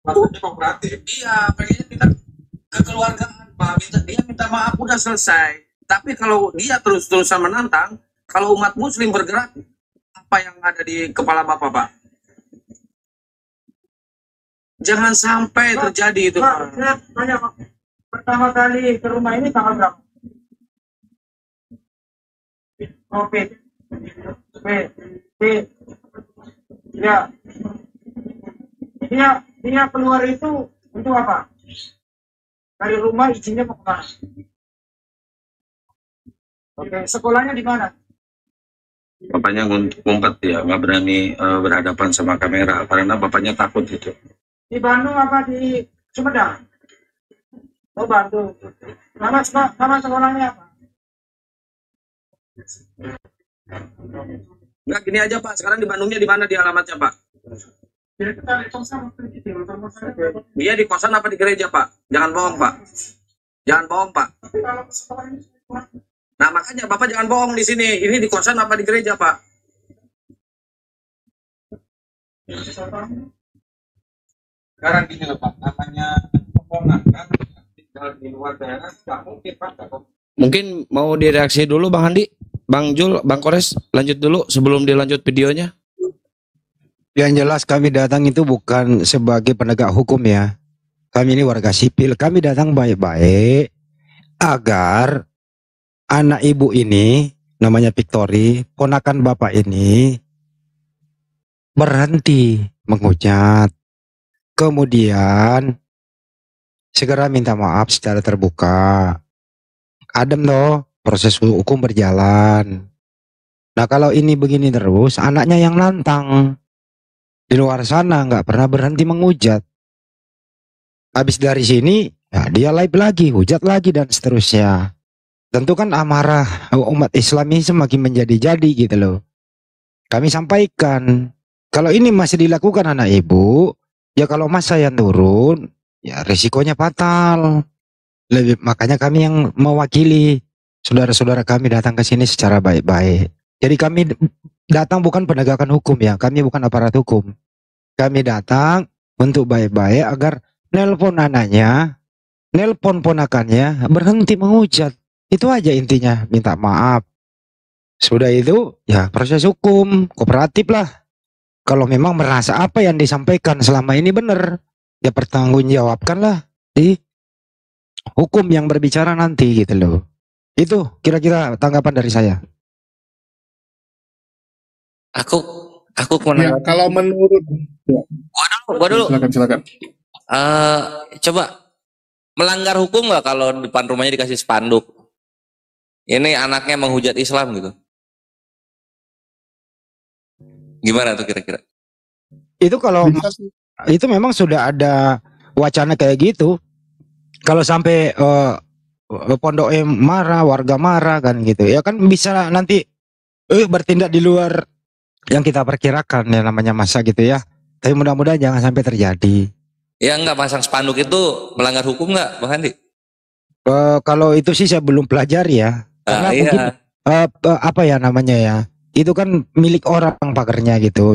Maksudnya kooperatif. Iya, pengennya minta kekeluargaan, Pak. Dia minta maaf udah selesai. Tapi kalau dia terus-terusan menantang, kalau umat muslim bergerak, apa yang ada di kepala Bapak, Pak? Jangan sampai terjadi itu, Pak. Saya tanya, Pak. Pertama kali ke rumah ini tanggal berapa? Oke. P. P. Ya. Dia keluar itu untuk apa? Dari rumah izinnya mau kemana? Oke, sekolahnya di mana? Bapaknya ngumpet ya, nggak berani berhadapan sama kamera karena bapaknya takut itu. Di Bandung apa di Sumedang? Oh, Bandung. Nama sekolahnya apa? Nggak, gini aja Pak, sekarang di Bandungnya di mana di alamatnya Pak? Dia di kosan apa di gereja Pak? Jangan bohong Pak. Jangan bohong Pak. Nah makanya Bapak jangan bohong di sini. Ini di kosan apa di gereja Pak? Sekarang gini loh Pak, namanya keponakan tinggal di luar daerah nggak mungkin Pak. Mungkin mau direaksi dulu Bang Handi, Bang Jul, Bang Kores, lanjut dulu sebelum dilanjut videonya. Yang jelas kami datang itu bukan sebagai penegak hukum ya. Kami ini warga sipil. Kami datang baik-baik agar anak ibu ini, namanya Victory, ponakan bapak ini berhenti menghujat. Kemudian segera minta maaf secara terbuka. Adem toh, proses hukum berjalan. Nah kalau ini begini terus, anaknya yang nantang. Di luar sana nggak pernah berhenti menghujat. Habis dari sini, ya dia live lagi, hujat lagi dan seterusnya. Tentu kan amarah umat Islam ini semakin menjadi-jadi gitu loh. Kami sampaikan, kalau ini masih dilakukan anak ibu, ya kalau masa yang turun, ya risikonya fatal. Makanya kami yang mewakili saudara-saudara kami datang ke sini secara baik-baik. Jadi kami datang bukan penegakan hukum ya, kami bukan aparat hukum. Kami datang untuk baik-baik agar nelpon anaknya, nelpon ponakannya berhenti menghujat. Itu aja intinya, minta maaf. Sudah itu ya proses hukum, kooperatif lah. Kalau memang merasa apa yang disampaikan selama ini benar, ya pertanggungjawabkan lah di hukum yang berbicara nanti gitu loh. Itu kira-kira tanggapan dari saya. Aku Ya, kalau menurut gua dulu. silakan. Coba melanggar hukum nggak kalau depan rumahnya dikasih spanduk? Ini anaknya menghujat Islam gitu. Gimana tuh kira-kira? Itu kalau itu memang sudah ada wacana kayak gitu. Kalau sampai pondoknya marah, warga marah kan gitu. Ya kan bisa nanti bertindak di luar yang kita perkirakan ya namanya masa gitu ya. Tapi mudah-mudahan jangan sampai terjadi. Ya nggak pasang spanduk itu melanggar hukum nggak, Bang Andi? Kalau itu sih saya belum pelajari ya. Karena mungkin apa ya namanya ya. Itu kan milik orang pagernya gitu.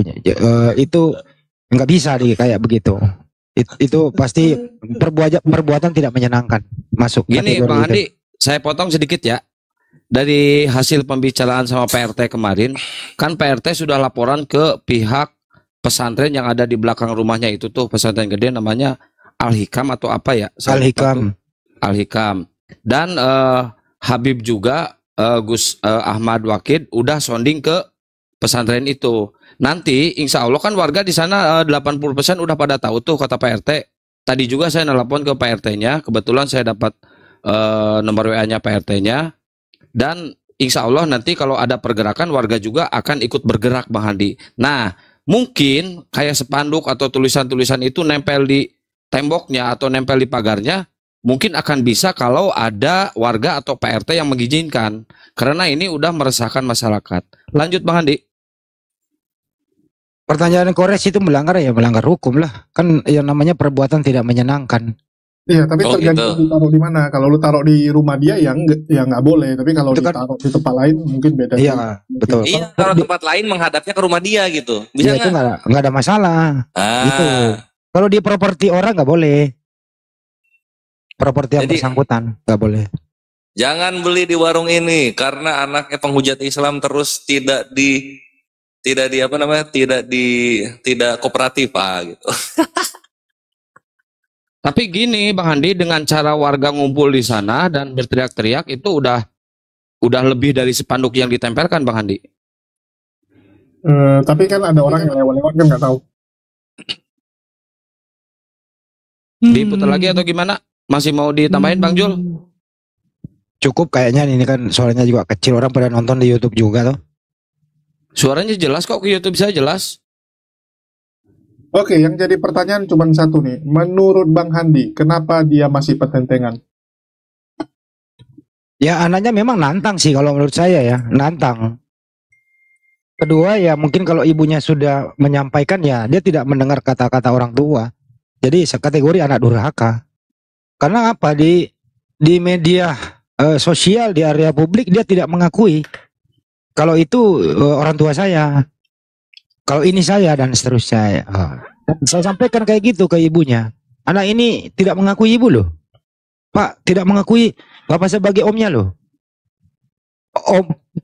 Itu nggak bisa kayak begitu. Itu pasti perbuatan tidak menyenangkan masuk. Gini Bang Andi, saya potong sedikit ya. Dari hasil pembicaraan sama PRT kemarin, kan PRT sudah laporan ke pihak pesantren yang ada di belakang rumahnya itu tuh, pesantren gede namanya Al-Hikam atau apa ya? Al-Hikam. Al-Hikam. Dan Habib juga Gus Ahmad Wakid udah sounding ke pesantren itu. Nanti insya Allah kan warga di sana 80% udah pada tahu tuh kata PRT. Tadi juga saya nelpon ke PRT-nya, kebetulan saya dapat nomor WA-nya PRT-nya. Dan insya Allah nanti kalau ada pergerakan warga juga akan ikut bergerak Bang Handi. Nah mungkin kayak spanduk atau tulisan-tulisan itu nempel di temboknya atau nempel di pagarnya, mungkin akan bisa kalau ada warga atau PRT yang mengizinkan. Karena ini udah meresahkan masyarakat. Lanjut Bang Handi. Pertanyaan Kores itu melanggar ya melanggar hukum lah. Kan yang namanya perbuatan tidak menyenangkan. Iya, tapi tergantung gitu. Ditaruh di mana. Kalau lu taruh di rumah dia yang nggak boleh. Tapi kalau ditaruh di tempat lain mungkin beda. Iya, betul. Iya, kalau tempat lain menghadapnya ke rumah dia gitu. Bisa nggak? Itu nggak ada masalah. Gitu. Kalau di properti orang nggak boleh. Properti yang Jadi bersangkutan nggak boleh. jangan beli di warung ini karena anaknya penghujat Islam terus tidak kooperatif gitu. Tapi gini Bang Handi, dengan cara warga ngumpul di sana dan berteriak-teriak itu udah lebih dari spanduk yang ditempelkan Bang Handi. Tapi kan ada orang yang lewat-lewat kan nggak tahu. Diputar lagi atau gimana? Masih mau ditambahin Bang Jul? Cukup kayaknya ini kan suaranya juga kecil, orang pada nonton di YouTube juga tuh. Suaranya jelas kok, ke YouTube bisa jelas. Oke, yang jadi pertanyaan cuma satu nih. Menurut Bang Handi, kenapa dia masih pertentangan? Ya anaknya memang nantang sih kalau menurut saya ya, nantang. Kedua ya mungkin kalau ibunya sudah menyampaikan ya dia tidak mendengar kata-kata orang tua. Jadi kategori anak durhaka. Karena apa di media sosial di area publik dia tidak mengakui kalau itu orang tua saya, kalau ini saya dan seterusnya. Dan saya sampaikan kayak gitu ke ibunya. Anak ini tidak mengakui ibu loh, Pak, tidak mengakui bapak sebagai omnya loh.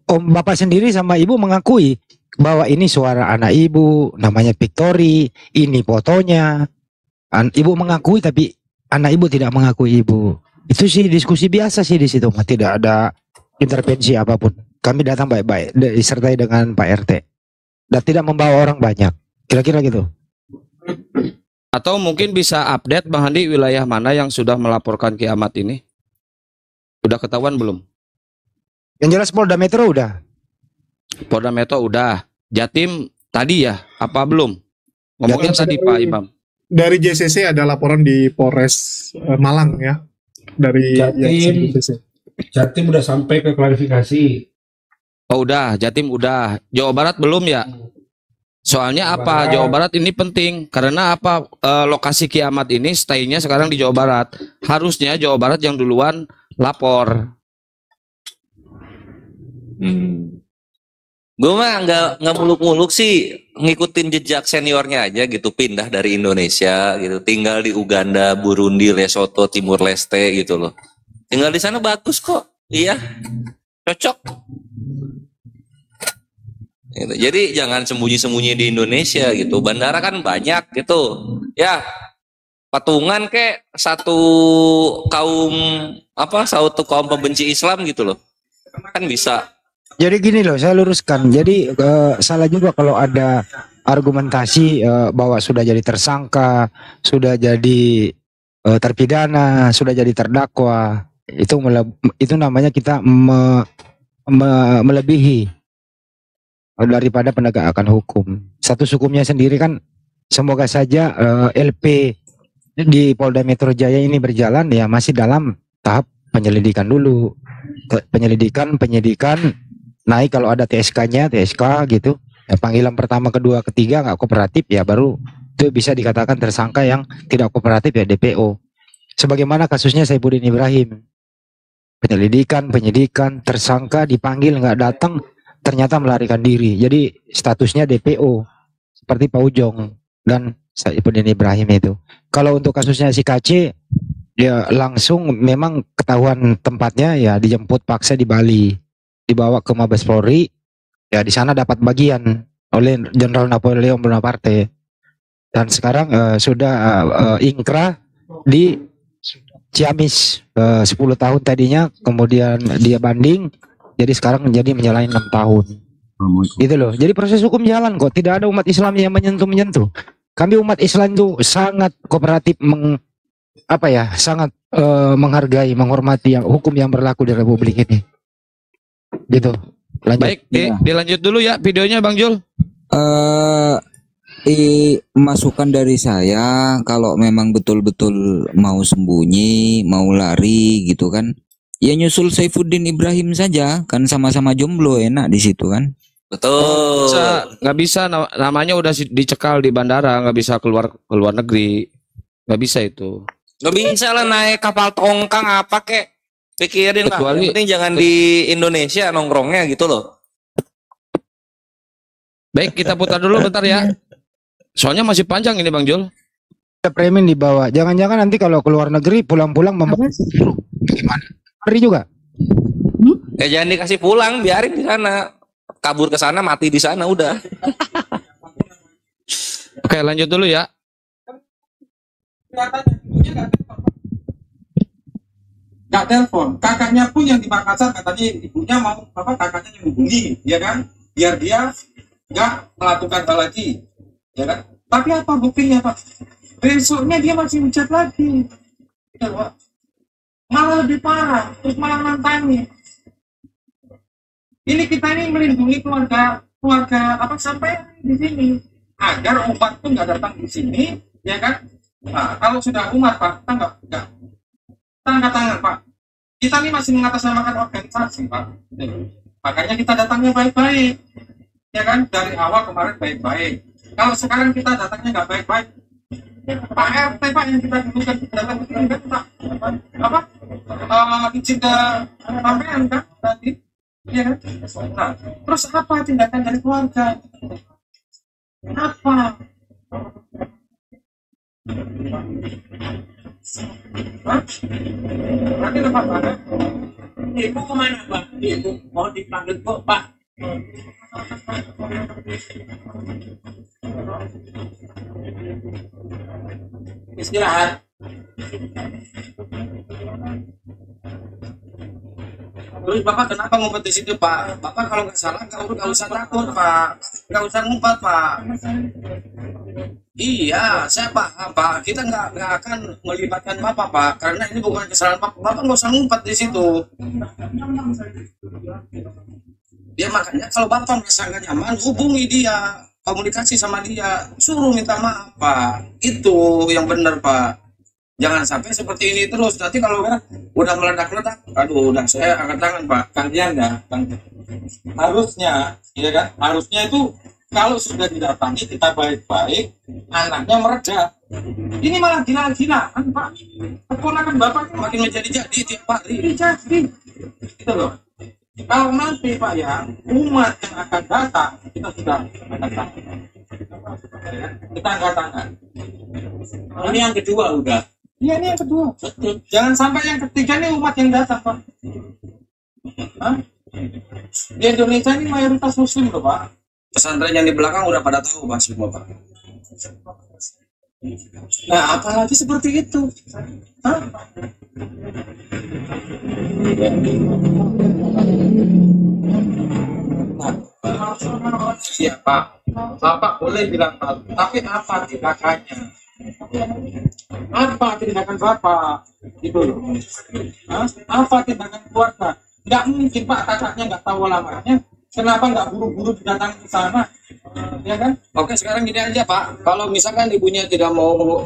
Om bapak sendiri sama ibu mengakui bahwa ini suara anak ibu, namanya Victory, ini fotonya. Ibu mengakui tapi anak ibu tidak mengakui ibu. Itu sih diskusi biasa sih di situ, tidak ada intervensi apapun. Kami datang baik-baik, disertai dengan Pak RT, dan tidak membawa orang banyak. Kira-kira gitu. Atau mungkin bisa update Bang Handi wilayah mana yang sudah melaporkan kiamat ini? Udah ketahuan belum? Yang jelas Polda Metro udah. Polda Metro udah. Jatim tadi ya? Apa belum? Ngomongin tadi Pak Imam. Dari JCC ada laporan di Polres Malang ya. Dari JCC. Jatim udah sampai ke klarifikasi. Oh udah, Jatim udah. Jawa Barat belum ya? Soalnya apa? Jawa Barat ini penting. Karena apa? Lokasi kiamat ini stay-nya sekarang di Jawa Barat. Harusnya Jawa Barat yang duluan lapor. Gue mah nggak muluk-muluk sih, ngikutin jejak seniornya aja gitu, pindah dari Indonesia gitu, tinggal di Uganda, Burundi, Lesotho, Timur Leste gitu loh. Tinggal di sana bagus kok, iya, cocok. Gitu. Jadi jangan sembunyi-sembunyi di Indonesia gitu, bandara kan banyak gitu, ya. Patungan kek satu kaum pembenci Islam gitu loh, kan bisa. Jadi gini loh, saya luruskan. Jadi salah juga kalau ada argumentasi bahwa sudah jadi tersangka, sudah jadi terpidana, sudah jadi terdakwa. Itu namanya kita melebihi daripada penegakan hukum. Status hukumnya sendiri kan semoga saja LP di Polda Metro Jaya ini berjalan ya masih dalam tahap penyelidikan dulu. Penyidikan, naik kalau ada TSK-nya, TSK gitu. Ya, panggilan pertama, kedua, ketiga nggak kooperatif ya baru itu bisa dikatakan tersangka yang tidak kooperatif ya DPO. Sebagaimana kasusnya Saifuddin Ibrahim. Penyidikan, tersangka dipanggil nggak datang, ternyata melarikan diri. Jadi statusnya DPO seperti Pak Ujong dan Saifuddin Ibrahim itu. Kalau untuk kasusnya si KC ya langsung memang ketahuan tempatnya ya dijemput paksa di Bali. Dibawa ke Mabes Polri, ya di sana dapat bagian oleh Jenderal Napoleon Bonaparte. Dan sekarang sudah ingkrah di Ciamis 10 tahun tadinya, kemudian dia banding, jadi sekarang menjadi menyalahi 6 tahun. Gitu loh. Jadi proses hukum jalan kok, tidak ada umat Islam yang menyentuh. Kami umat Islam itu sangat kooperatif, sangat menghargai, menghormati hukum yang berlaku di Republik ini. Gitu. Lanjut. Baik, dilanjut dulu ya videonya Bang Jul. Masukan dari saya, kalau memang betul-betul mau sembunyi, mau lari gitu kan, ya nyusul Saifuddin Ibrahim saja, kan sama-sama jomblo, enak di situ kan. Betul. Nggak bisa, namanya udah dicekal di bandara, nggak bisa keluar negeri, nggak bisa itu. Nggak bisa lah naik kapal tongkang apa kek. Pikirin lah, yang penting jangan di Indonesia nongkrongnya gitu loh. Baik, kita putar dulu bentar ya. Soalnya masih panjang ini Bang Jul. Premin di bawah. Jangan-jangan nanti kalau keluar negeri pulang-pulang membawa gimana? Ngeri juga. Ya jangan dikasih pulang, biarin di sana. Kabur ke sana, mati di sana udah. Oke, lanjut dulu ya. Nggak telepon, kakaknya pun yang di Makassar katanya ibunya mau kakaknya yang hubungi, ya kan, biar dia nggak melakukan hal lagi, ya kan. Tapi apa buktinya Pak? Besoknya dia masih mencat lagi, ya, Pak. Malah lebih parah, terus malah nantangin. Ini kita ini melindungi keluarga sampai di sini agar umat pun nggak datang di sini, ya kan. Nah, kalau sudah umat Pak, kita nggak tanda tangan Pak. Kita ini masih mengatasnamakan organisasi Pak. Makanya kita datangnya baik-baik, ya kan. Dari awal kemarin baik-baik. Kalau sekarang kita datangnya nggak baik-baik, Pak RT Pak yang kita dudukkan datang ke sini kan Pak izin ke sampean kan tadi, ya kan. Nah, terus apa tindakan dari keluarga? Apa? Nanti lepas mana? Ibu kemana Pak? Ibu mau dipanggil kok Pak? Istirahat. Terus Bapak kenapa ngumpet di situ Pak? Bapak kalau nggak salah nggak usah takut Pak, nggak usah ngumpet Pak. Iya, saya paham Pak. Kita nggak akan melibatkan Bapak Pak, karena ini bukan kesalahan Bapak. Bapak nggak usah ngumpet di situ. Ya makanya kalau Bapak merasa nggak nyaman, hubungi dia, komunikasi sama dia, suruh minta maaf Pak. Itu yang benar Pak. Jangan sampai seperti ini terus. Nanti kalau udah meledak-ledak, aduh, udah saya angkat tangan Pak. Kalian ya, harusnya, ya kan? Harusnya itu kalau sudah didatangi kita baik-baik, anaknya mereda. Ini malah gila-gilaan Pak. Keponakan Bapak itu makin menjadi-jadi tiap hari. jadi, gitu loh. Kalau nanti Pak ya, umat yang akan datang, kita sudah angkat tangan. Kita angkat tangan. Ini yang kedua udah. Iya ini yang kedua. Jangan sampai yang ketiga nih umat yang datang Pak. Hah? Di Indonesia ini mayoritas Muslim loh Pak. Pesantren yang di belakang udah pada tahu Pak semua Pak. Nah apalagi seperti itu. Hah? Iya Pak, Bapak boleh bilang malu, tapi apa tindakannya? Apa tindakan Bapak? Gitu loh. Hah? Apa tindakan keluarga? Nggak mungkin Pak kakaknya nggak tahu alamatnya. Kenapa nggak buru-buru datang ke sana? Ya kan? Oke, sekarang gini aja Pak. Kalau misalkan ibunya tidak mau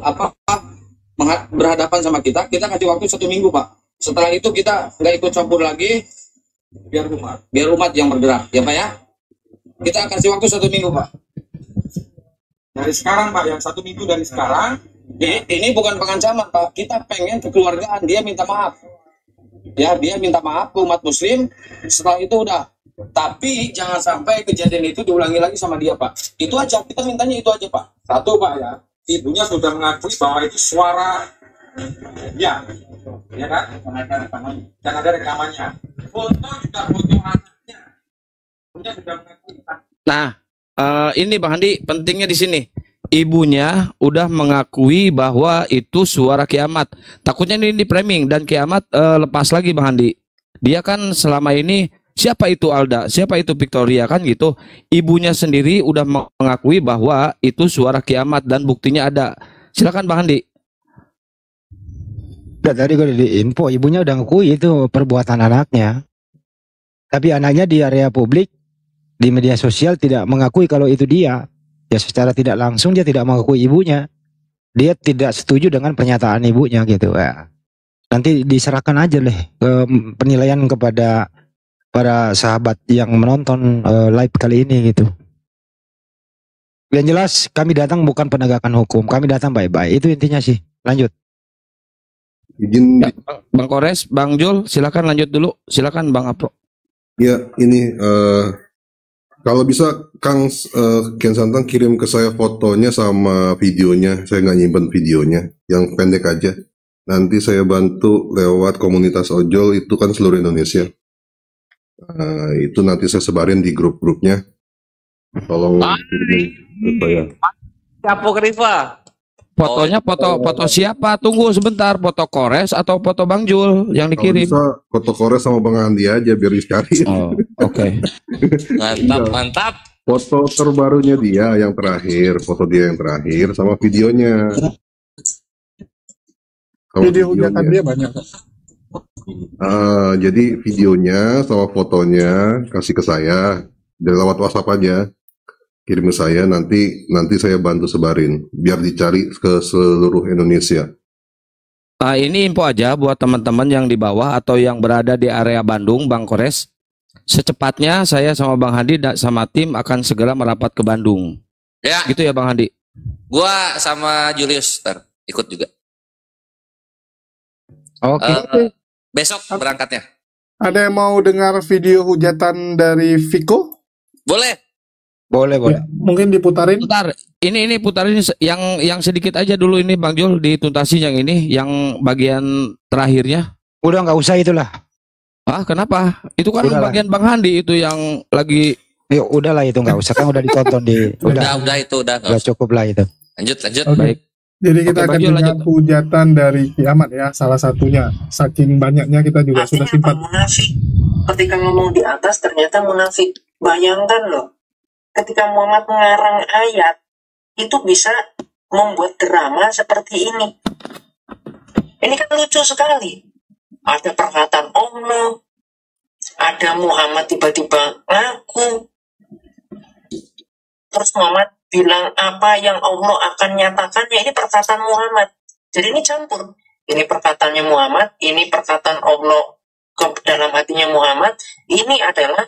berhadapan sama kita kasih waktu 1 minggu Pak. Setelah itu kita nggak ikut campur lagi, biar umat yang bergerak, ya Pak ya. Kita kasih waktu 1 minggu Pak. Dari sekarang Pak, yang 1 minggu dari sekarang. Ini bukan pengancaman Pak. Kita pengen kekeluargaan, dia minta maaf. Ya, dia minta maaf ke umat Muslim. Setelah itu udah. Tapi jangan sampai kejadian itu diulangi lagi sama dia Pak. Itu aja, kita mintanya itu aja Pak. Satu Pak ya, ibunya sudah mengakui bahwa itu suara ya kan? Dan ada rekamannya. Foto juga foto anaknya. Ibunya sudah mengakui. Nah, ini Bang Handi, pentingnya di sini. Ibunya udah mengakui bahwa itu suara kiamat. Takutnya ini di framing dan kiamat lepas lagi Bang Handi. Dia kan selama ini siapa itu Alda, siapa itu Victoria kan gitu. Ibunya sendiri udah mengakui bahwa itu suara kiamat dan buktinya ada. Silakan Bang Handi. Tadi gue di info ibunya udah ngakui itu perbuatan anaknya. Tapi anaknya di area publik, di media sosial tidak mengakui kalau itu dia. Ya secara tidak langsung dia tidak mengakui ibunya. Dia tidak setuju dengan pernyataan ibunya gitu ya. Nanti diserahkan aja deh ke penilaian kepada para sahabat yang menonton live kali ini gitu. Yang jelas kami datang bukan penegakan hukum, kami datang baik-baik. Itu intinya sih. Lanjut. Izin Ya, Bang Kores, Bang Jul, silakan lanjut dulu. Silakan Bang Apro. ya ini Kalau bisa Kang Kian Santang kirim ke saya fotonya sama videonya. Saya nggak nyimpen videonya, yang pendek aja. Nanti saya bantu lewat komunitas ojol, itu kan seluruh Indonesia. Itu nanti saya sebarin di grup-grupnya. Tolong kirim ke saya. Kapok Riva. Fotonya foto siapa? Tunggu sebentar, foto Kores atau foto Bang Jul yang Kalau dikirim? bisa foto Kores sama Bang Andi aja biar dicari. Oh, oke. Mantap. Foto terbarunya dia yang terakhir, foto dia yang terakhir sama videonya. Video hujatan dia banyak. Jadi videonya sama fotonya kasih ke saya dari lewat WhatsApp aja. Kirim ke saya, nanti saya bantu sebarin biar dicari ke seluruh Indonesia. Ini info aja buat teman-teman yang di bawah atau yang berada di area Bandung, Bang Kores. Secepatnya saya sama Bang Handi sama tim akan segera merapat ke Bandung. Ya. Gitu ya Bang Handi. Gua sama Julius ikut juga. Oke. Besok berangkatnya. Ada yang mau dengar video hujatan dari Viko? Boleh. Boleh. Ya, mungkin diputarin. Putar. Ini putarin yang sedikit aja dulu ini Bang Jul, dituntasin yang ini, yang bagian terakhirnya. Udah nggak usah itulah. Kenapa? Itu kan Udahlah. bagian Bang Handi itu yang lagi. Yuk udahlah itu nggak usah, kan udah ditonton di. Udah itu udah. Udah cukup lah itu. Lanjut. Oke. Baik. Jadi kita Oke, akan Bang Jul, dengar hujatan dari Kiamat ya, salah satunya. Saking banyaknya kita juga sudah Artinya apa? simpan. Munafik. Ketika ngomong di atas ternyata munafik. Bayangkan loh, ketika Muhammad mengarang ayat, itu bisa membuat drama seperti ini. Ini kan lucu sekali. Ada perkataan Allah, ada Muhammad tiba-tiba ngaku. Terus Muhammad bilang apa yang Allah akan nyatakannya, ini perkataan Muhammad. Jadi ini campur. Ini perkataannya Muhammad, ini perkataan Allah ke dalam hatinya Muhammad. Ini adalah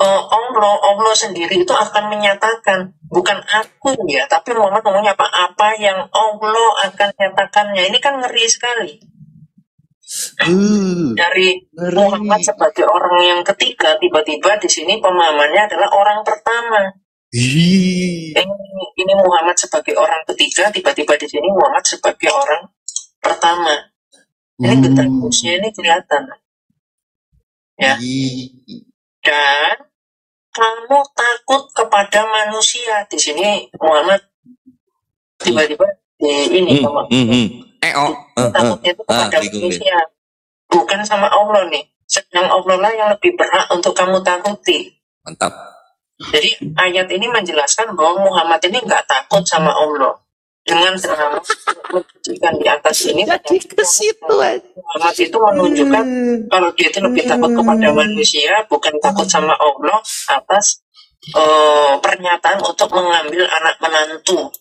Allah sendiri itu akan menyatakan, bukan aku ya, tapi Muhammad ngomongnya apa yang Allah akan nyatakannya. Ini kan ngeri sekali. Dari Muhammad sebagai orang yang ketiga, tiba-tiba di sini pemahamannya adalah orang pertama. Ini Muhammad sebagai orang ketiga, tiba-tiba di sini Muhammad sebagai orang pertama. Ini keterusnya ini kelihatan, ya. Dan kamu takut kepada manusia, di sini Muhammad tiba-tiba di ini takutnya itu kepada manusia, bukan sama Allah nih. Sedang Allah lah yang lebih berhak untuk kamu takuti. Mantap. Jadi ayat ini menjelaskan bahwa Muhammad ini nggak takut sama Allah. Dengan drama menunjukkan di atas ini, Muhammad itu menunjukkan kalau dia itu lebih takut kepada manusia, bukan takut sama Allah atas pernyataan untuk mengambil anak menantu.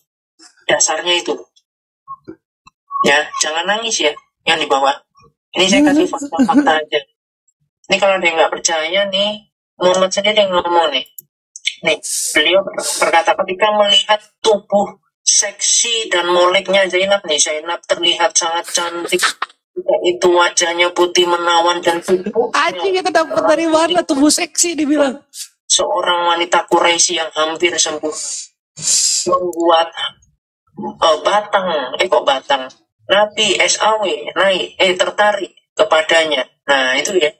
Dasarnya itu. Ya, jangan nangis ya yang di bawah. Ini saya kasih fakta aja. Ini kalau dia nggak percaya nih, Muhammad sendiri yang ngomong nih. Nih, beliau berkata ketika melihat tubuh seksi dan moleknya Zainab nih, Zainab terlihat sangat cantik. Itu wajahnya putih menawan dan tubuh. Anjing, kita dapat dari mana tubuh seksi dibilang? Seorang wanita Quraisy yang hampir sembuh membuat batang Nabi SAW naik tertarik kepadanya. Nah itu ya.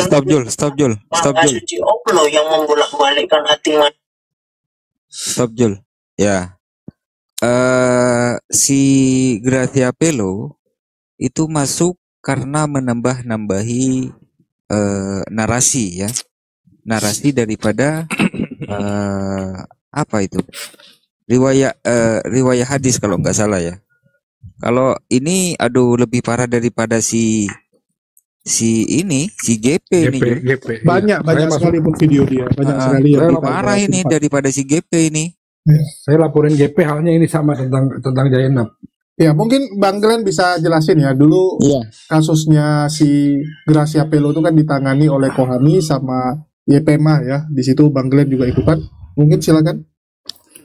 Stop Jul. Suci Allah yang membolak-balikkan hati manusia. Stop Jul. Ya. Si Gracia Pelo itu masuk karena menambah-nambahi narasi ya. Narasi daripada apa itu? Riwayat hadis kalau nggak salah ya. Kalau ini lebih parah daripada si GP ini. Banyak sekali pun video dia. Banyak sekali yang parah ini daripada si GP ini. Ya. Saya laporin GP halnya ini sama tentang Zainab. Ya mungkin Bang Glenn bisa jelasin ya dulu kasusnya si Gracia Pelo itu kan ditangani oleh Kohani sama YPMA ya. Di situ Bang Glenn juga ikutan. Mungkin silakan.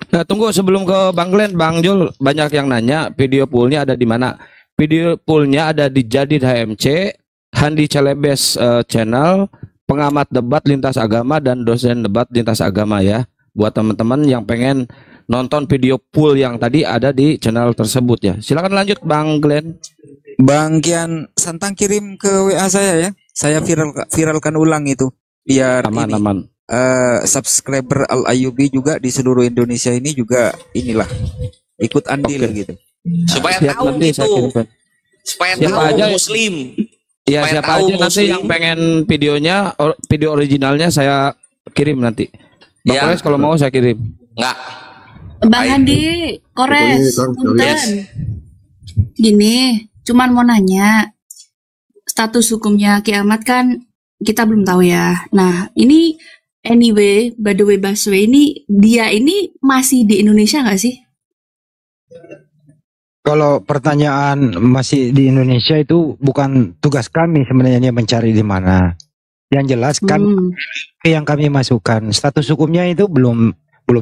Nah, tunggu sebelum ke Bang Glenn, Bang Jul, banyak yang nanya video poolnya ada di mana. Video poolnya ada di Jadid HMC, Handi Celebes channel, pengamat debat lintas agama dan dosen debat lintas agama ya. Buat teman-teman yang pengen nonton video full yang tadi ada di channel tersebut ya. Silakan lanjut Bang Glenn. Bang Kian Santang kirim ke WA saya ya. Saya viralkan ulang itu biar aman. Subscriber Al Ayubi juga di seluruh Indonesia ini juga inilah ikut andil gitu. Supaya Siap, tahu nanti saya gitu. kirimkan. Supaya Siapa tahu aja muslim. Ya Supaya siapa tahu aja nanti muslim. yang pengen videonya, video originalnya saya kirim nanti. Bang Ya. Kores kalau mau saya kirim. Enggak. Bang Andi, Kores, punten. Yes. Gini, cuman mau nanya, status hukumnya kiamat kan kita belum tahu ya. Nah, ini anyway, by the way Baswe ini, dia ini masih di Indonesia nggak sih? Kalau pertanyaan masih di Indonesia itu bukan tugas kami sebenarnya mencari di mana. Yang jelas kan yang kami masukkan status hukumnya itu belum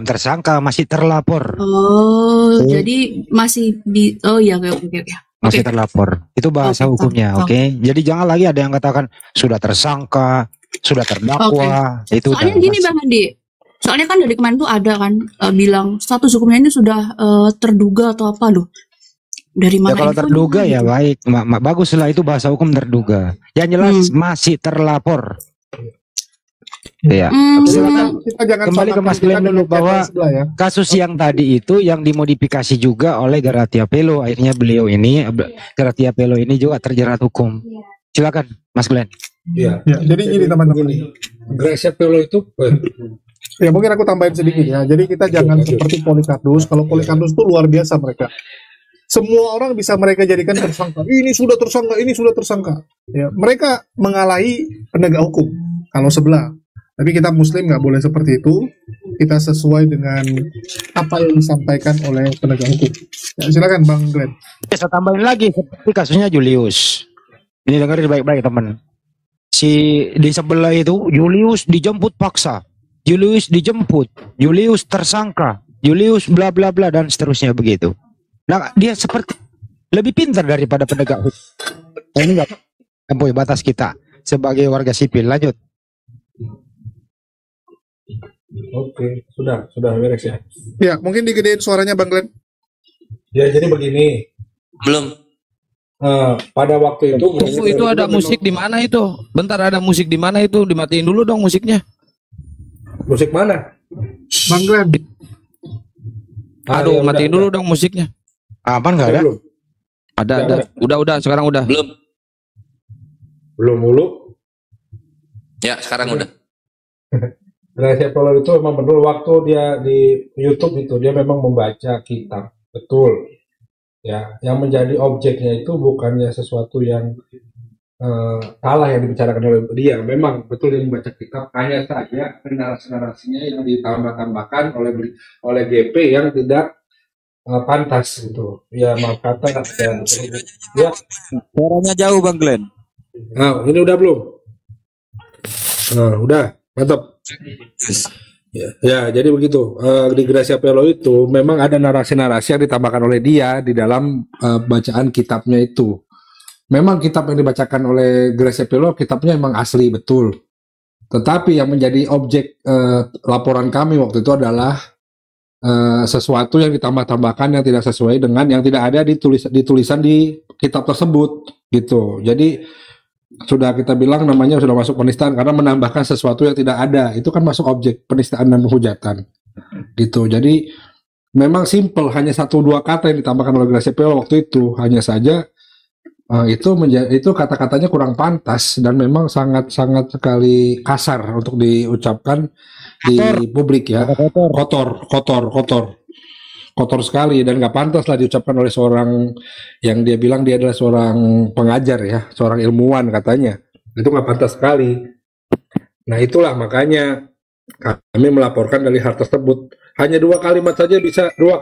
tersangka, masih terlapor. Oh, jadi masih di, oh ya, oke. Masih terlapor. Itu bahasa hukumnya, oke. Jadi jangan lagi ada yang katakan sudah tersangka, sudah terdakwa. Itu Soalnya udah gini Bang Andi, soalnya kan dari kemarin tuh ada kan bilang status hukumnya ini sudah terduga atau apa loh. Dari ya mana kalau infonya terduga ya gitu? baik, baguslah itu bahasa hukum terduga. Yang jelas masih terlapor. Ya. Silakan Kita jangan kembali ke samakan Mas kita Glenn dulu dengan bahwa channel sebelah ya. kasus yang tadi itu yang dimodifikasi juga oleh Gratia Pelo. Akhirnya beliau ini Gratia Pelo ini juga terjerat hukum. Silakan Mas Glenn. Iya. Ya, jadi gini teman-teman. Gracia Pelo itu Ya mungkin aku tambahin sedikit ya. Jadi kita jangan seperti Polikardus. Kalau Polikardus itu luar biasa mereka. Semua orang bisa mereka jadikan tersangka. Ini sudah tersangka, ini sudah tersangka. Ya, mereka mengalahi penegak hukum kalau sebelah. Tapi kita Muslim nggak boleh seperti itu. Kita sesuai dengan apa yang disampaikan oleh penegak hukum. Ya, silakan Bang Glenn. Saya tambahin lagi seperti kasusnya Julius. Ini dengerin baik-baik teman. Si di sebelah itu Julius dijemput paksa. Julius dijemput. Julius tersangka. Julius bla bla bla dan seterusnya begitu. Nah, dia seperti lebih pintar daripada penegak hukum. Nah, ini nggak melampaui batas kita sebagai warga sipil. Lanjut. Oke, sudah beres ya. Ya, mungkin digedein suaranya Bang Glenn. Ya, jadi begini. Belum. Pada waktu itu Itu ada musik di mana itu? Bentar, ada musik di mana itu? Dimatiin dulu dong musiknya. musik mana? Bang Glenn. Aduh, ya matiin udah. dulu dong musiknya. Aman nggak ada? Belum. Ada. Udah, sekarang udah. Belum mulu. Ya, sekarang udah. Gracia Polo itu memang betul waktu dia di YouTube itu dia memang membaca kitab, betul. Ya, yang menjadi objeknya itu bukannya sesuatu yang salah yang dibicarakan oleh dia. Memang betul dia membaca kitab, hanya saja narasi-narasinya yang ditambah-tambahkan oleh GP yang tidak pantas gitu. Ya, maaf kata ya. Suaranya jauh Bang Glenn. Nah, ini udah belum? Nah, udah, mantap. Ya, jadi begitu. Di Gracia Pelo itu memang ada narasi-narasi yang ditambahkan oleh dia di dalam bacaan kitabnya itu. Memang kitab yang dibacakan oleh Gracia Pelo kitabnya memang asli betul. Tetapi yang menjadi objek laporan kami waktu itu adalah sesuatu yang ditambah-tambahkan yang tidak sesuai dengan yang tidak ada di tulisan di kitab tersebut gitu. Jadi sudah kita bilang namanya sudah masuk penistaan karena menambahkan sesuatu yang tidak ada, itu kan masuk objek penistaan dan penghujatan gitu. Jadi memang simple, hanya 1-2 kata yang ditambahkan oleh Gracia Pelo waktu itu, hanya saja itu kata-katanya kurang pantas dan memang sangat sekali kasar untuk diucapkan di publik ya. Kotor sekali dan nggak pantas lah diucapkan oleh seorang yang dia bilang dia adalah seorang pengajar ya, seorang ilmuwan katanya. Itu nggak pantas sekali. Nah itulah makanya kami melaporkan dari hal tersebut. Hanya 2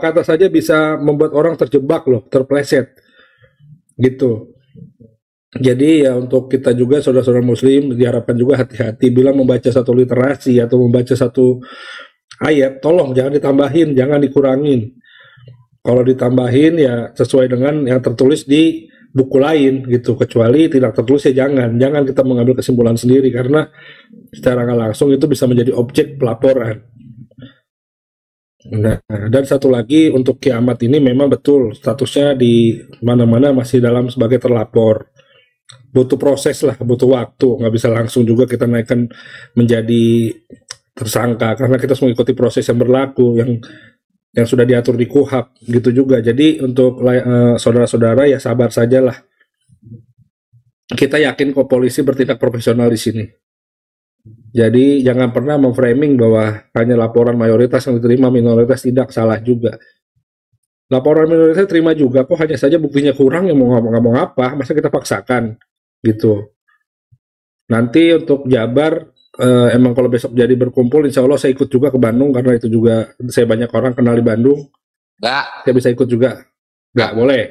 kata saja bisa membuat orang terjebak loh, terpleset gitu. Jadi ya untuk kita juga saudara-saudara muslim diharapkan juga hati-hati bila membaca satu literasi atau membaca satu ayat, tolong jangan ditambahin, jangan dikurangin. Kalau ditambahin ya sesuai dengan yang tertulis di buku lain gitu, kecuali tidak tertulis ya jangan kita mengambil kesimpulan sendiri karena secara nggak langsung itu bisa menjadi objek pelaporan. Nah, dan satu lagi untuk Ki Ahmad ini memang betul statusnya di mana-mana masih dalam sebagai terlapor. Butuh proses lah, butuh waktu, nggak bisa langsung juga kita naikkan menjadi tersangka karena kita harus mengikuti proses yang berlaku yang sudah diatur di KUHP gitu juga. Jadi untuk saudara-saudara ya sabar sajalah. Kita yakin kok polisi bertindak profesional di sini. Jadi jangan pernah memframing bahwa hanya laporan mayoritas yang diterima, minoritas tidak, salah juga. Laporan minoritas terima juga, kok hanya saja buktinya kurang, yang mau ngomong apa, masa kita paksakan gitu. Nanti untuk Jabar, emang kalau besok jadi berkumpul, insya Allah saya ikut juga ke Bandung, karena itu juga saya banyak orang kenal di Bandung. Enggak. Saya bisa ikut juga. Enggak, boleh.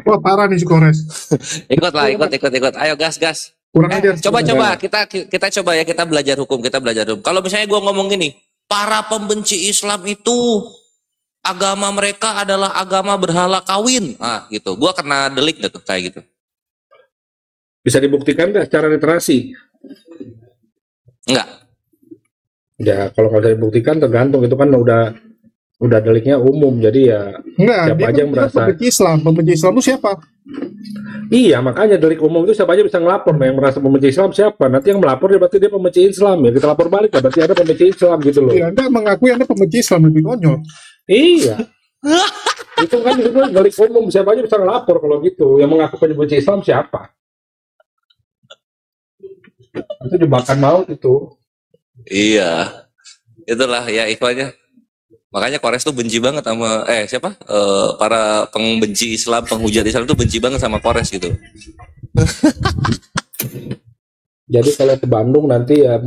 Wah parah nih si Kores. Ikut. Ayo gas. Coba kita coba ya, kita belajar hukum. Kalau misalnya gua ngomong gini, para pembenci Islam itu agama mereka adalah agama berhala kawin. Gitu. Gua kena delik gitu kayak gitu. Bisa dibuktikan nggak secara literasi? Enggak. Ya kalau nggak bisa dibuktikan tergantung, itu kan udah deliknya umum, jadi ya enggak, siapa aja yang merasa pembenci Islam itu siapa? Iya, makanya delik umum itu siapa aja bisa ngelapor. Nah, yang merasa pembenci Islam siapa? Nanti yang melapor dia berarti dia pembenci Islam, ya kita lapor balik, berarti ada pembenci Islam gitu loh. Ya, Anda mengakui Anda pembenci Islam, lebih konyol. Iya. Itu kan delik umum, siapa aja bisa ngelapor kalau gitu. Yang mengaku pembenci Islam siapa? Itu jebakan maut itu. Iya. Itulah ya ikhwannya. Makanya Kores tuh benci banget sama para pembenci Islam, penghujat Islam tuh benci banget sama Kores gitu. Jadi kalau ke Bandung nanti ya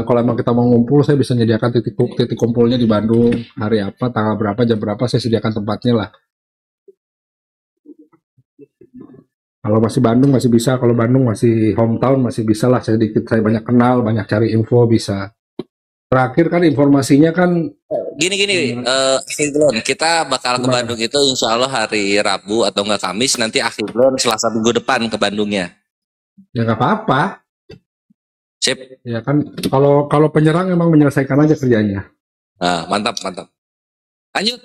kalau emang kita mau ngumpul, saya bisa menyediakan titik kumpulnya di Bandung, hari apa, tanggal berapa, jam berapa, saya sediakan tempatnya lah. Kalau masih Bandung masih bisa, kalau Bandung masih hometown masih bisa lah, saya banyak kenal, banyak cari info bisa. Terakhir kan informasinya kan gini kita bakal ke Bandung itu insya Allah hari Rabu atau enggak Kamis, nanti akhir bulan Selasa minggu depan ke Bandungnya. Ya nggak apa-apa. Sip. Ya kan kalau penyerang emang menyelesaikan aja kerjanya. Mantap. Lanjut.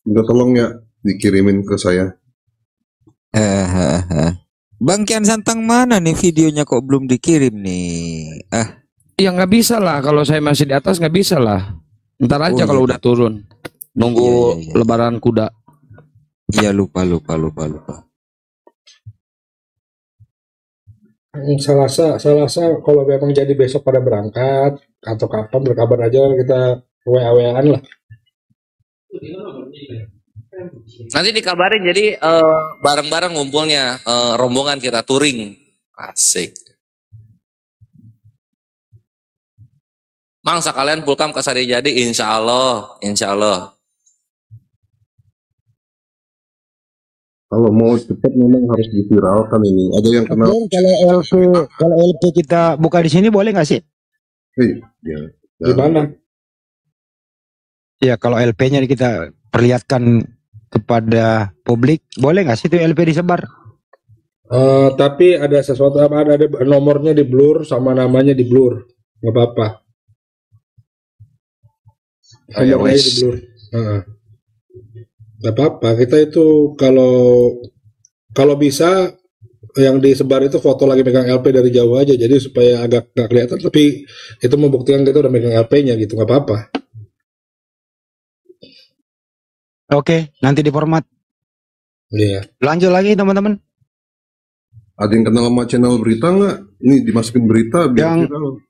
Udah tolong ya dikirimin ke saya. Bang Kian Santang mana nih videonya kok belum dikirim nih? Ya nggak bisa lah, kalau saya masih di atas nggak bisa lah. Ntar aja kalau udah turun. Nunggu lebaran kuda. Iya lupa. Selasa kalau memang jadi besok pada berangkat atau kapan berkabar aja, kita WA-WA-an lah. Nanti dikabarin, jadi bareng-bareng ngumpulnya, rombongan kita touring. Asik. Mang sekalian pulkam ke Sari Jadi, insya Allah. Kalau mau cepat memang harus diviralkan ini. Ada yang kenal. Kalau LP kita buka di sini boleh nggak sih? Gimana? Ya kalau LP-nya kita perlihatkan kepada publik, boleh nggak sih itu LP disebar? Tapi ada sesuatu, ada nomornya di blur sama namanya di blur, nggak apa-apa. Nomornya di blur. Nggak apa-apa. Kita itu kalau bisa yang disebar itu foto lagi megang LP dari jauh aja, jadi supaya agak nggak kelihatan. Tapi itu membuktikan kita udah megang LP-nya gitu, nggak apa-apa. Oke, nanti di format. Iya. Lanjut lagi teman-teman. Ada yang kenal sama channel berita nggak? Ini dimasukin berita biar viral.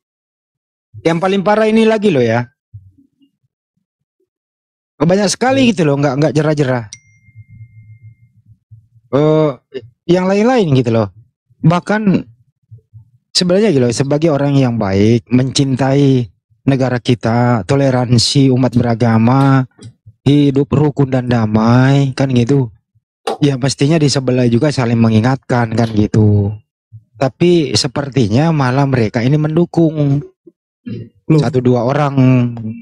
Yang paling parah ini lagi loh ya. Banyak sekali gitu loh, nggak jerah-jerah. Yang lain-lain gitu loh. Bahkan sebenarnya gitu loh, sebagai orang yang baik, mencintai negara kita, toleransi umat beragama, hidup rukun dan damai kan gitu. Ya mestinya di sebelah juga saling mengingatkan kan gitu. Tapi sepertinya malah mereka ini mendukung Loh, 1-2 orang.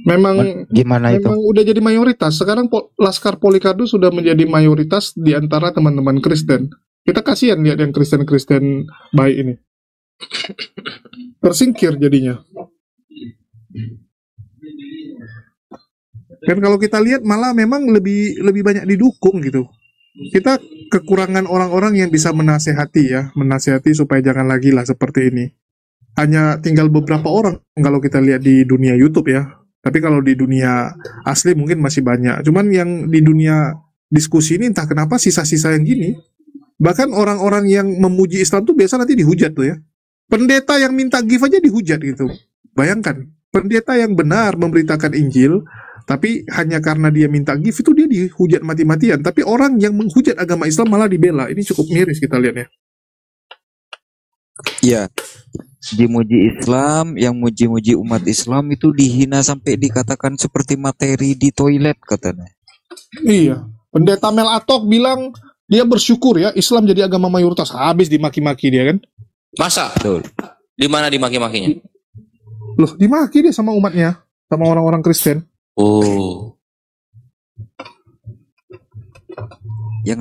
memang Gimana itu? memang udah jadi mayoritas. Sekarang Laskar Polikardus sudah menjadi mayoritas di antara teman-teman Kristen. Kita kasihan lihat yang Kristen-Kristen baik ini. Tersingkir jadinya. Kan kalau kita lihat malah memang lebih banyak didukung gitu. Kita kekurangan orang-orang yang bisa menasehati supaya jangan lagi lah seperti ini. Hanya tinggal beberapa orang kalau kita lihat di dunia YouTube ya. Tapi kalau di dunia asli mungkin masih banyak. Cuman yang di dunia diskusi ini entah kenapa sisa-sisa yang gini. Bahkan orang-orang yang memuji Islam tuh biasa nanti dihujat tuh ya. Pendeta yang minta gift aja dihujat gitu. Bayangkan, pendeta yang benar memberitakan Injil, tapi hanya karena dia minta gift itu dia dihujat mati-matian. Tapi orang yang menghujat agama Islam malah dibela. Ini cukup miris kita lihat ya. Ya, dimuji Islam, yang muji-muji umat Islam itu dihina sampai dikatakan seperti materi di toilet katanya. Iya, pendeta Mel Atok bilang dia bersyukur ya Islam jadi agama mayoritas. Habis dimaki-maki dia kan. Masa? Betul. Di mana dimaki-makinya? Loh, dimaki dia sama umatnya, sama orang-orang Kristen. Oh. Yang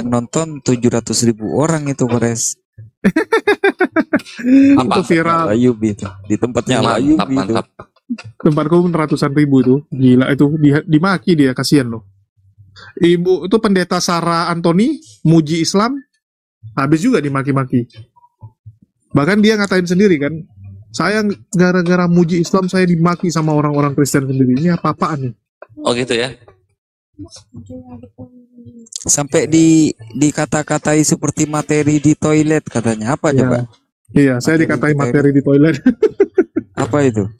nonton 700.000 orang itu, Kores. Itu viral. Ayub itu di tempatnya Ayub itu. Mantap. Tempatku ratusan ribu itu. Gila itu dimaki dia, kasihan loh. Ibu itu pendeta Sarah Anthony muji Islam, habis juga dimaki-maki. Bahkan dia ngatain sendiri kan, saya gara-gara muji Islam saya dimaki sama orang-orang Kristen sendiri. Ini apa-apaan nih? Oh gitu ya. Sampai dikata-katai seperti materi di toilet katanya. Apa coba? Iya, saya dikatain materi di toilet. Apa itu?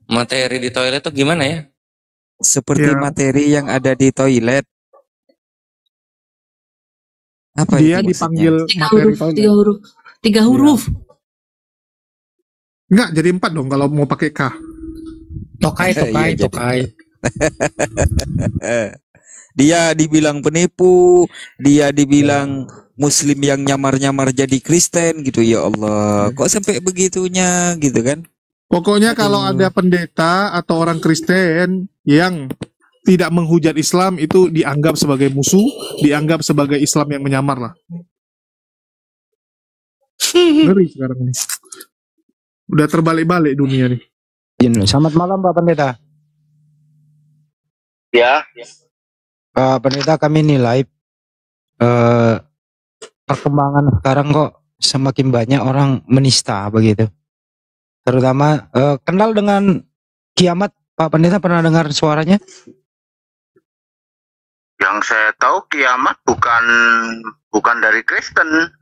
Materi di toilet itu gimana ya? Seperti materi yang ada di toilet. Apa dia itu dipanggil maksudnya? materi toilet. 3 huruf. Enggak, jadi 4 dong kalau mau pakai K. Tokai. Dia dibilang penipu, dia dibilang Muslim yang nyamar-nyamar jadi Kristen gitu. Ya Allah, kok sampai begitunya gitu kan? Pokoknya kalau ada pendeta atau orang Kristen yang tidak menghujat Islam itu dianggap sebagai musuh, dianggap sebagai Islam yang menyamar lah. Ngeri sekarang ini. Udah terbalik-balik dunia nih. Selamat malam Pak Pendeta. Ya. Pak Pendeta, kami nilai perkembangan sekarang kok semakin banyak orang menista begitu. Terutama kenal dengan kiamat, Pak Pendeta pernah dengar suaranya? Yang saya tahu kiamat bukan dari Kristen.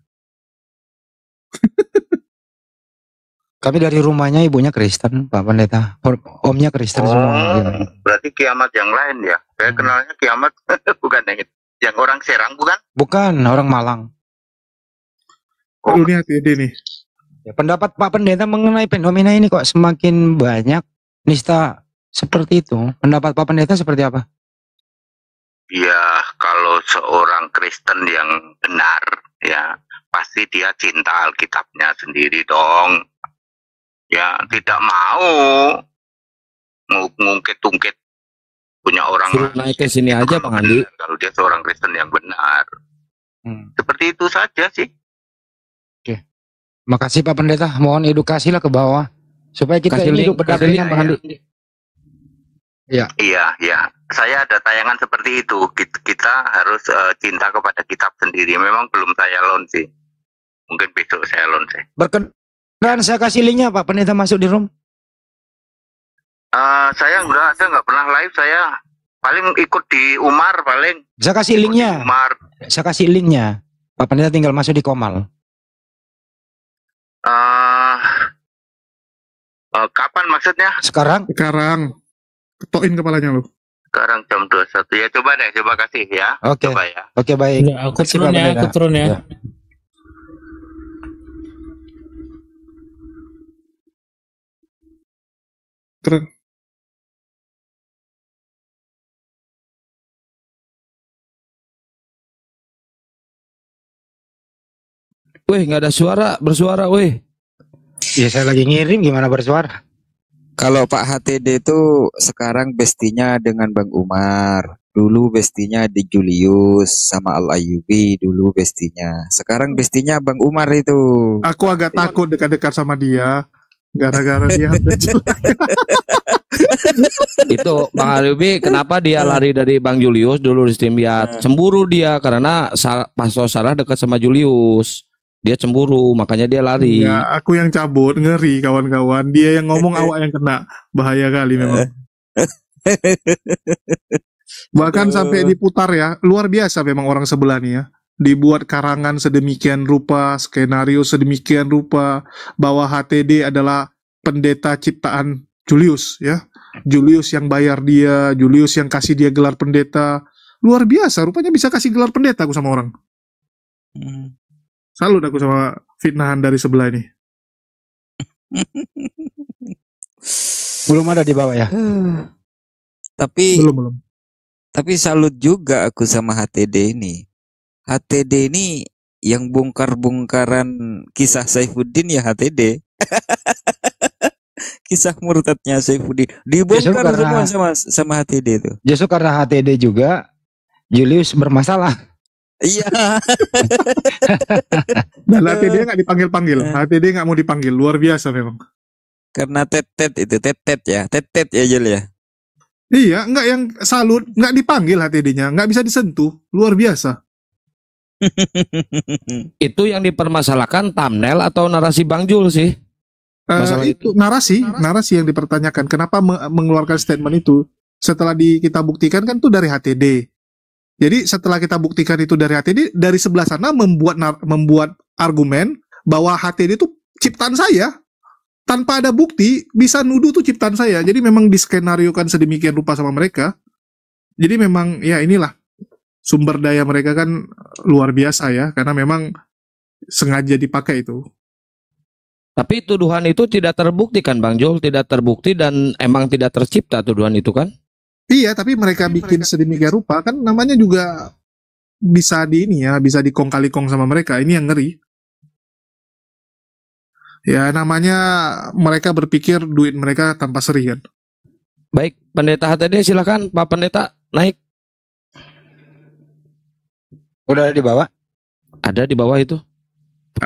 Kami dari rumahnya ibunya Kristen, Pak Pendeta. Omnya Kristen semua. Berarti kiamat yang lain ya. Saya kenalnya kiamat bukan yang itu. Yang orang Serang bukan? Bukan, orang Malang. Oh, ini hati-hati nih. Ya, pendapat Pak Pendeta mengenai fenomena ini kok semakin banyak nista seperti itu. Pendapat Pak Pendeta seperti apa? Ya, kalau seorang Kristen yang benar, ya pasti dia cinta Alkitabnya sendiri dong. Ya, tidak mau ngungkit-ungkit punya orang Suruh naik ke sini aja Bang Andi. kalau dia seorang Kristen yang benar. Seperti itu saja sih. Oke. Makasih Pak Pendeta. Mohon edukasilah ke bawah supaya kita Kasih ini link, hidup berdampingan Bang Andi. Ya. Iya. Saya ada tayangan seperti itu. Kita harus cinta kepada kitab sendiri. Memang belum saya launch sih. Mungkin besok saya launch. Berkenan saya kasih linknya Pak Pendeta masuk di room. Saya nggak pernah live. Saya paling ikut di Umar paling. Saya kasih linknya. Umar. Saya kasih linknya. Pak Pendeta tinggal masuk di Komal. Kapan maksudnya? Sekarang. Ketoin kepalanya lo. Sekarang jam 21 ya. Coba deh, coba kasih ya. Oke. Coba ya. Oke, baik. Ya, aku turun ya. Keren. Weh, nggak ada suara, bersuara, weh. Ya saya lagi ngirim, gimana bersuara? Kalau Pak HTD itu sekarang bestinya dengan Bang Umar. Dulu bestinya di Julius sama Al Ayyubi dulu bestinya. Sekarang bestinya Bang Umar itu. Aku agak takut dekat-dekat sama dia gara-gara dia Itu Bang Aryubi, kenapa dia lari dari Bang Julius dulu di Stimbiat? Cemburu dia karena Pastor Sarah dekat sama Julius. Dia cemburu, makanya dia lari. Ya, aku yang cabut, ngeri kawan-kawan. Dia yang ngomong, awak yang kena. Bahaya kali memang. Bahkan sampai diputar ya, luar biasa memang orang sebelah nih ya. Dibuat karangan sedemikian rupa, skenario sedemikian rupa, bahwa HTD adalah pendeta ciptaan Julius ya. Julius yang bayar dia, Julius yang kasih dia gelar pendeta. Luar biasa, rupanya bisa kasih gelar pendeta aku sama orang. Salut aku sama fitnahan dari sebelah ini. Belum ada di bawah ya? Tapi belum. Tapi salut juga aku sama HTD ini. HTD ini yang bongkar-bongkaran kisah Saifuddin ya HTD. Kisah murtadnya Saifuddin dibongkar semua sama HTD itu. Justru karena HTD juga Julius bermasalah. Iya. Dan HTD nggak dipanggil-panggil. HTD nggak mau dipanggil. Luar biasa memang. Karena tetet ya Jul ya. Iya, nggak yang salut, nggak dipanggil HTD-nya, nggak bisa disentuh. Luar biasa. Itu yang dipermasalahkan thumbnail atau narasi Bang Jul sih? Itu narasi yang dipertanyakan. Kenapa mengeluarkan statement itu? Setelah kita buktikan kan itu dari HTD. Jadi setelah kita buktikan itu dari HTD, dari sebelah sana membuat argumen bahwa HTD itu ciptaan saya. Tanpa ada bukti, bisa nuduh tuh ciptaan saya. Jadi memang diskenariokan sedemikian rupa sama mereka. Jadi memang ya inilah, sumber daya mereka kan luar biasa ya. Karena memang sengaja dipakai itu. Tapi tuduhan itu tidak terbukti kan Bang Jul? Tidak terbukti dan emang tidak tercipta tuduhan itu kan? Iya, tapi mereka bikin sedemikian rupa kan namanya juga bisa bisa dikong-kali-kong sama mereka. Ini yang ngeri. Ya namanya mereka berpikir duit mereka tanpa seri kan. Baik, Pendeta HTD silakan Pak Pendeta naik. Udah di bawah? Ada di bawah itu.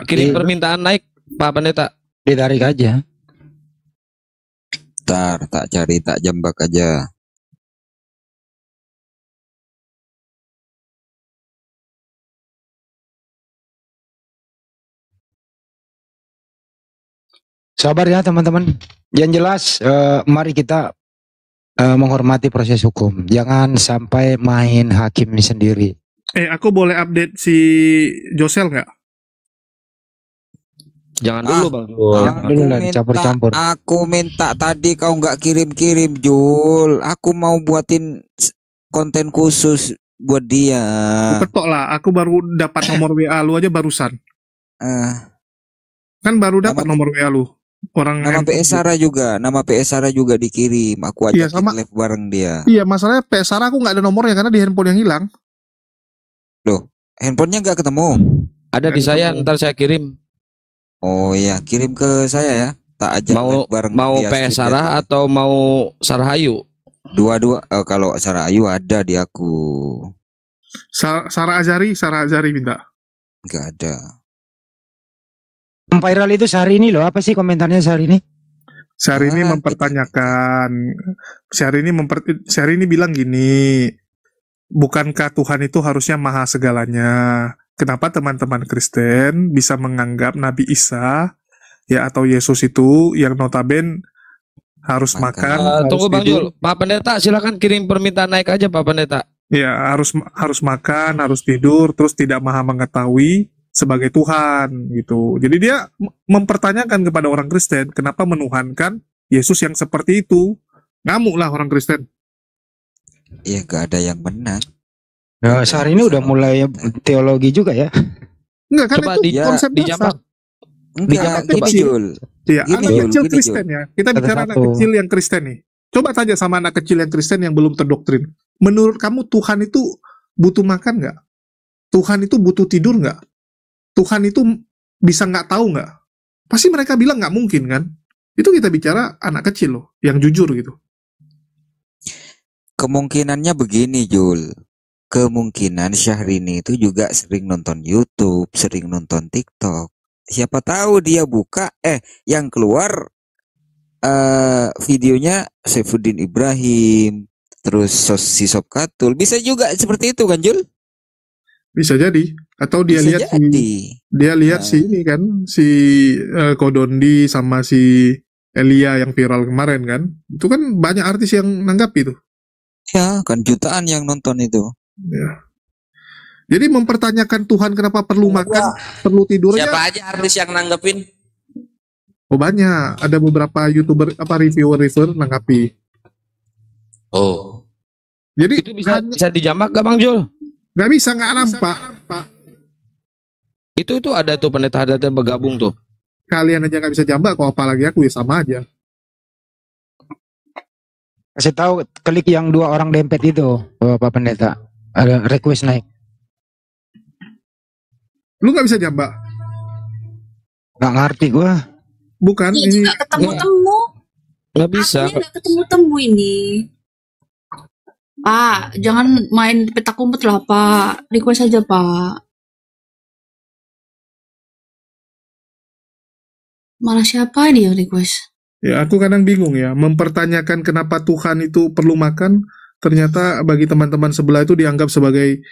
Kirim permintaan naik Pak Pendeta. Ditarik aja. Ntar tak cari tak jambak aja. Sabar ya teman-teman. Yang jelas mari kita menghormati proses hukum. Jangan sampai main hakim sendiri. Aku boleh update si Josel nggak? Jangan dulu Bang Jul. Jangan dulu lah campur-campur. Aku minta tadi kau nggak kirim-kirim Jul. Aku mau buatin konten khusus buat dia. Ketok lah, aku baru dapat nomor WA lu aja barusan. Kan baru dapat nomor WA lu. Nama PS Sarah juga dikirim. Aku ajak live bareng dia. Iya, masalahnya PS Sarah aku nggak ada nomornya karena di handphone yang hilang. Loh, handphonenya nggak ketemu? Ada di saya, ntar saya kirim. Oh iya, kirim ke saya ya. Tak ajak live bareng. Mau PS Sarah atau mau Sarhayu? Dua-dua. Kalau Sarhayu ada di aku. Sarah Azari minta. Nggak ada. Viral itu sehari ini loh, apa sih komentarnya sehari ini? Sehari ini mempertanyakan, sehari ini bilang gini, bukankah Tuhan itu harusnya maha segalanya? Kenapa teman-teman Kristen bisa menganggap Nabi Isa ya atau Yesus itu yang notaben harus makan? Tunggu Bang Jul, Pak Pendeta silakan kirim permintaan naik aja Pak Pendeta. Ya harus makan, harus tidur, terus tidak maha mengetahui sebagai Tuhan gitu. Jadi dia mempertanyakan kepada orang Kristen kenapa menuhankan Yesus yang seperti itu. Ngamuk lah orang Kristen. Iya, gak ada yang benar. Nah, sehari ini udah mulai teologi juga ya. Enggak kan coba itu konsep dijambak. Enggak, gini Jul. Iya, anak kecil Kristen ya. Kita bicara anak kecil yang Kristen nih. Coba tanya sama anak kecil yang Kristen yang belum terdoktrin. Menurut kamu Tuhan itu butuh makan nggak? Tuhan itu butuh tidur nggak? Tuhan itu bisa nggak tahu nggak? Pasti mereka bilang nggak mungkin kan? Itu kita bicara anak kecil loh, yang jujur gitu. Kemungkinannya begini, Jul. Kemungkinan Syahrini itu juga sering nonton YouTube, sering nonton TikTok. Siapa tahu dia buka, yang keluar videonya Saifuddin Ibrahim, terus si Sob Katul. Bisa juga seperti itu kan, Jul? Bisa jadi. Atau dia Bisa lihat jadi. dia lihat si ini kan, si Kodondi sama si Elia yang viral kemarin kan. Itu kan banyak artis yang nanggapi tuh. Ya, kan jutaan yang nonton itu. Ya. Jadi mempertanyakan Tuhan kenapa perlu makan, perlu tidur aja. Siapa aja artis yang nanggepin? Oh banyak, ada beberapa YouTuber reviewer nanggapi. Oh. Jadi itu bisa dijambak gak Bang Jul? Nggak bisa, nggak nampak. Itu ada tuh pendeta adat yang bergabung tuh. Kalian aja nggak bisa jambak, kok apalagi aku ya sama aja. Kasih tahu klik yang 2 orang dempet itu, Bapak Pendeta. Ada request naik. Lu nggak bisa jambak? Nggak ngerti gua. Bukan ini nggak ketemu-temu. Nggak bisa. Nggak ketemu-temu ini. Pak, jangan main petak umpet lah, Pak. Request aja, Pak. Malah siapa ini yang request? Ya, aku kadang bingung ya, mempertanyakan kenapa Tuhan itu perlu makan, ternyata bagi teman-teman sebelah itu dianggap sebagai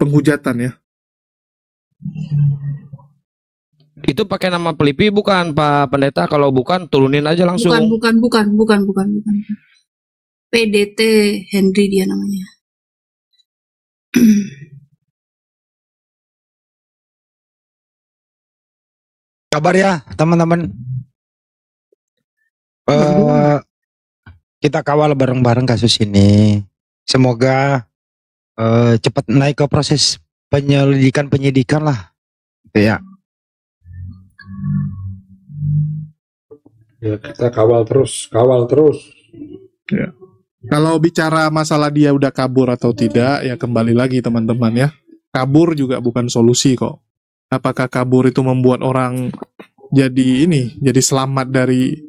penghujatan ya. Itu pakai nama Pelipi bukan Pak Pendeta? Kalau bukan turunin aja langsung. Bukan. PDT Henry dia namanya. Kabar ya teman-teman. Kita kawal bareng-bareng kasus ini. Semoga cepat naik ke proses penyidikan lah. Gitu ya. Ya, kita kawal terus. Ya. Kalau bicara masalah dia udah kabur atau tidak, ya kembali lagi teman-teman ya. Kabur juga bukan solusi kok. Apakah kabur itu membuat orang jadi selamat dari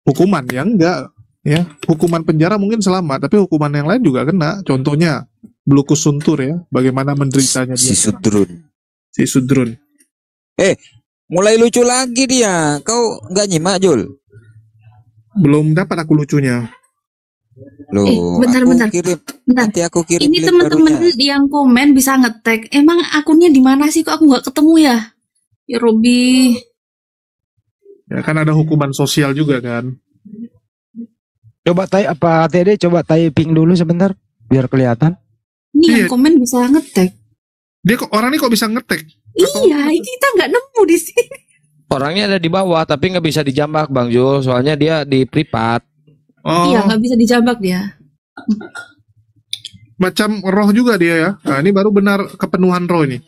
hukuman? Ya enggak. Ya, hukuman penjara mungkin selamat, tapi hukuman yang lain juga kena. Contohnya Blukus Suntur ya, bagaimana menderitanya dia. Si Sudrun. Mulai lucu lagi dia. Kau nggak nyimak, Jul? Belum dapat aku lucunya. Loh, bentar. Nanti aku kirim Ini link teman-teman barunya. yang komen bisa nge-tag. Emang akunnya di mana sih? Kok aku nggak ketemu ya? Ya Robi. Ya kan ada hukuman sosial juga kan. Coba TD coba typing dulu sebentar biar kelihatan. Ini yang komen bisa nge-tag. Orang ini kok bisa nge-tag? Iya, kita nggak nemu di sini. Orangnya ada di bawah tapi nggak bisa dijambak Bang Jul, soalnya dia di privat. Oh. Iya, nggak bisa dijambak dia. Macam roh juga dia ya. Nah, ini baru benar kepenuhan roh ini.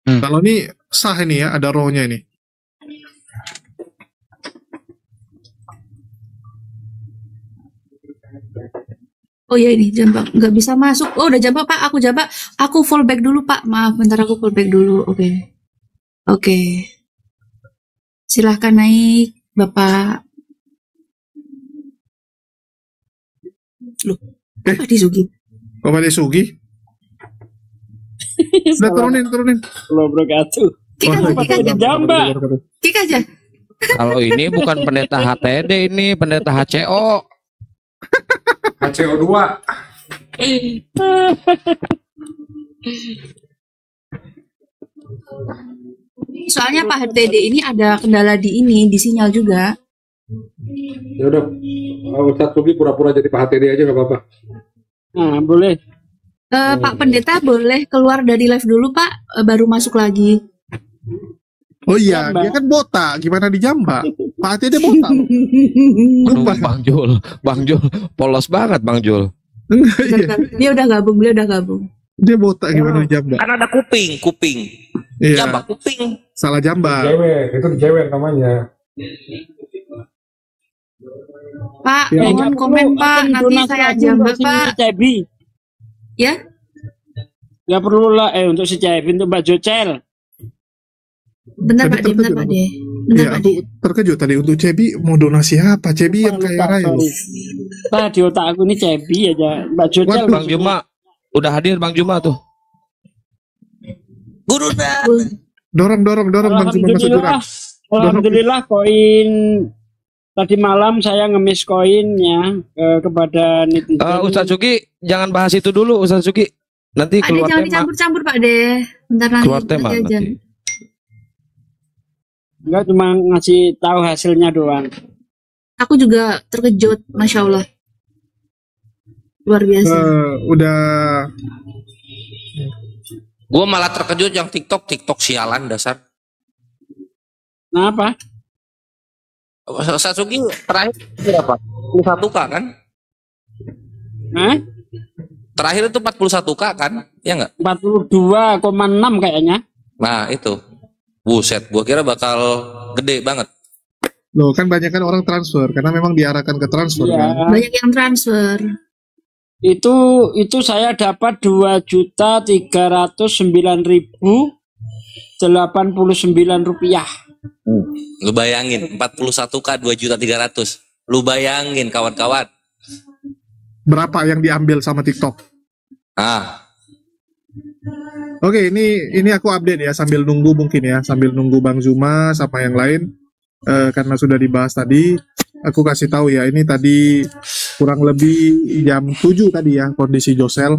Kalau ini sah ini ya, ada rohnya ini. Oh ya ini jambak, nggak bisa masuk. Oh udah jambak Pak, aku jambak. Aku fallback dulu Pak, maaf bentar aku fallback dulu. Oke. Silahkan naik Bapak. Loh, Pak Disugi. Bapak Disugi? Udah turunin. Lo berkatu. Kik aja. Kalau ini bukan pendeta HTD, ini pendeta HCO. HCO 2. Soalnya Pak HTD ini ada kendala di sinyal juga. Ya udah, Ustadz Sugi pura-pura jadi Pak HTD aja nggak apa-apa. Nah, boleh. Pak Pendeta boleh keluar dari live dulu Pak, baru masuk lagi. Oh iya, dia kan botak, gimana dijambak? Pak HTD botak. Aduh, Bang Jul, polos banget Bang Jul. Dia udah gabung. Dia botak gimana dijambak? Kan ada kuping. Iya. Jambak kuping. Salah jambak. Itu cewek namanya. Pak, mohon komen Pak, nanti saya jambak Pak. Ya? Gak perlu lah, untuk si Cebi, untuk Mbak Jocel. Benar Tadi Pak De, benar terkejut Pak aku. De. Benar Iya, Pak aku De. terkejut tadi untuk Cebi mau donasi apa? Cebi yang Lupa, kaya raya loh. sorry. Pak, di otak aku ini Cebi aja. Mbak Jojel Waduh, Bang Juma udah hadir Bang Juma tuh. Guru dah. dorong Bang Juma masuk jurang. Alhamdulillah koin tadi malam saya ngemis koinnya kepada netizen. Ustaz Suki jangan bahas itu dulu Ustaz Suki. Nanti Pak De keluar jangan tema. dicampur-campur Pak De. Bentar lagi. Keluar tema nanti aja. nanti. Enggak, cuma ngasih tahu hasilnya doang. Aku juga terkejut, Masya Allah. Luar biasa. Udah Gue malah terkejut yang TikTok sialan dasar. Kenapa? Sasuki terakhir berapa? 41K kan? Hah? Terakhir itu 41K kan? Ya nggak? 42,6 kayaknya. Nah itu. Buset, gua kira bakal gede banget. loh kan banyak kan orang transfer karena memang diarahkan ke transfer Iya. kan. Banyak yang transfer. Itu saya dapat 2.309.089 rupiah. Lu bayangin 41K 2.300.000. Lu bayangin kawan-kawan. Berapa yang diambil sama TikTok? Oke, ini aku update ya sambil nunggu mungkin ya, sambil nunggu Bang Zuma sama yang lain. Karena sudah dibahas tadi, aku kasih tahu ya, ini tadi kurang lebih jam 7 tadi ya kondisi Josel.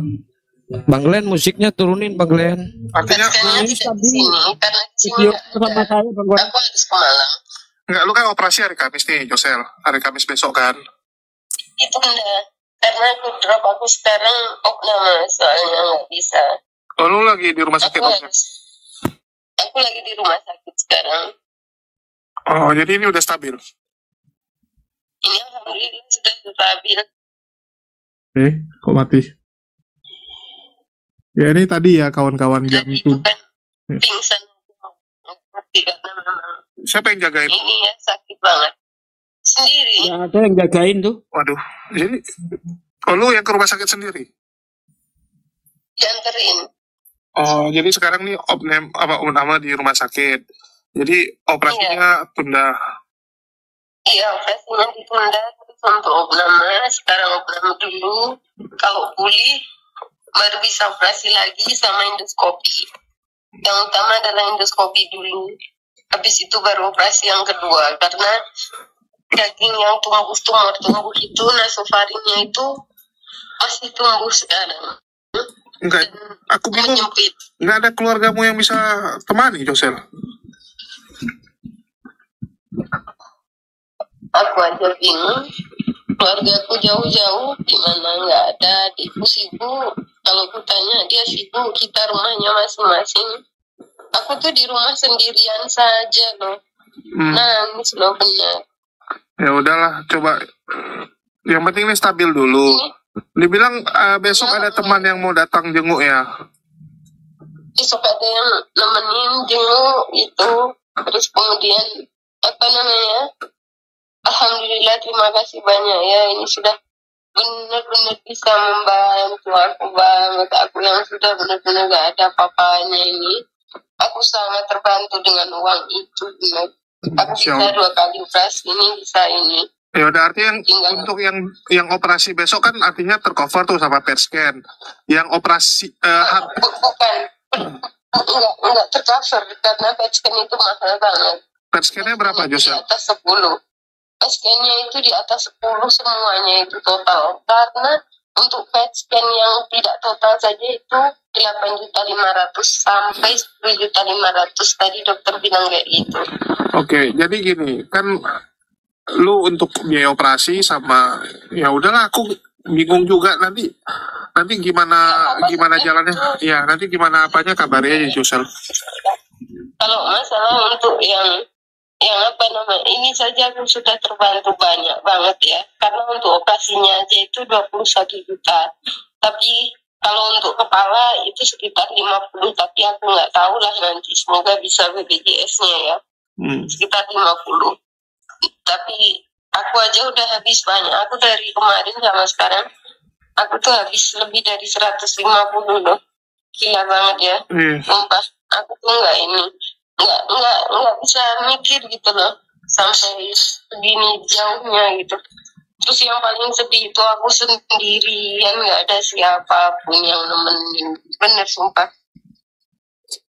Bang Glenn musiknya turunin Bang Glenn. Artinya Karena Video sama saya Bang Glenn. aku harus ke Malang. enggak, lu kan operasi hari Kamis nih Josel, hari Kamis besok kan. Itu enggak. Karena aku drop, aku sekarang opname soalnya nggak bisa. Oh, lu lagi di rumah sakit? Aku lagi di rumah sakit sekarang. Oh, jadi ini udah stabil. Ini alhamdulillah sudah stabil. Kok mati? Ya ini tadi ya kawan-kawan jam itu. Pingsan. Siapa yang jagain? Ini ya sakit banget. Sendiri. Ya, ada yang jagain tuh. Waduh, jadi lu yang ke rumah sakit sendiri? Dianterin. Oh, jadi sekarang nih opname di rumah sakit. Jadi operasinya tunda. Iya, operasinya ditunda terus untuk opname. Sekarang opname dulu. Kalau pulih baru bisa operasi lagi sama endoskopi. Yang utama adalah endoskopi dulu. Habis itu baru operasi yang kedua. Karena daging yang tumbuh itu, nasofaringnya itu masih tumbuh sekarang. Enggak, aku bingung. Enggak ada keluargamu yang bisa temani, Josel? Aku aja bingung. Keluarga aku jauh-jauh, gimana nggak ada. Adikku sibuk. Kalau aku tanya dia sibuk, kita rumahnya masing-masing. Aku tuh di rumah sendirian saja loh. Nangis loh benar. Ya udahlah, coba. Yang penting ini stabil dulu. Dibilang besok ada teman yang mau datang jenguk ya. Besok ada yang nemenin jenguk itu. Terus kemudian apa namanya? Alhamdulillah, terima kasih banyak ya. Ini sudah benar-benar bisa membantu aku banget. Aku yang sudah benar-benar gak ada apa-apanya ini. Aku sangat terbantu dengan uang itu. Benar. Aku bisa 2 kali operasi ini, bisa ini. Ya udah, artinya untuk yang operasi besok kan artinya tercover tuh sama PET scan. Yang operasi bukan enggak tercover karena PET scan itu mahal banget. PET scan-nya berapa, Josel? Di atas 10. PET scan-nya itu di atas 10 semuanya itu total. Karena untuk PET scan yang tidak total saja itu 8.500.000 sampai 10.500.000 tadi dokter bilang kayak gitu. Oke, jadi gini, kan lu untuk biaya operasi sama ya udahlah, aku bingung juga nanti gimana jalannya. Ya, nanti gimana apanya kabarnya ya, Josel. Kalau masalah untuk yang apa namanya, ini saja aku sudah terbantu banyak banget ya. Karena untuk operasinya aja itu 21 juta. Tapi kalau untuk kepala itu sekitar 50, tapi aku nggak tahu lah nanti. Semoga bisa BPJS-nya ya. Sekitar 50. Tapi aku aja udah habis banyak. Aku dari kemarin sama sekarang, aku tuh habis lebih dari 150 loh. Gila banget ya. Sumpah, aku tuh nggak nggak bisa mikir gitu loh sampai segini jauhnya gitu. Terus yang paling sedih itu aku sendirian, nggak ada siapapun yang nemenin. Bener sumpah.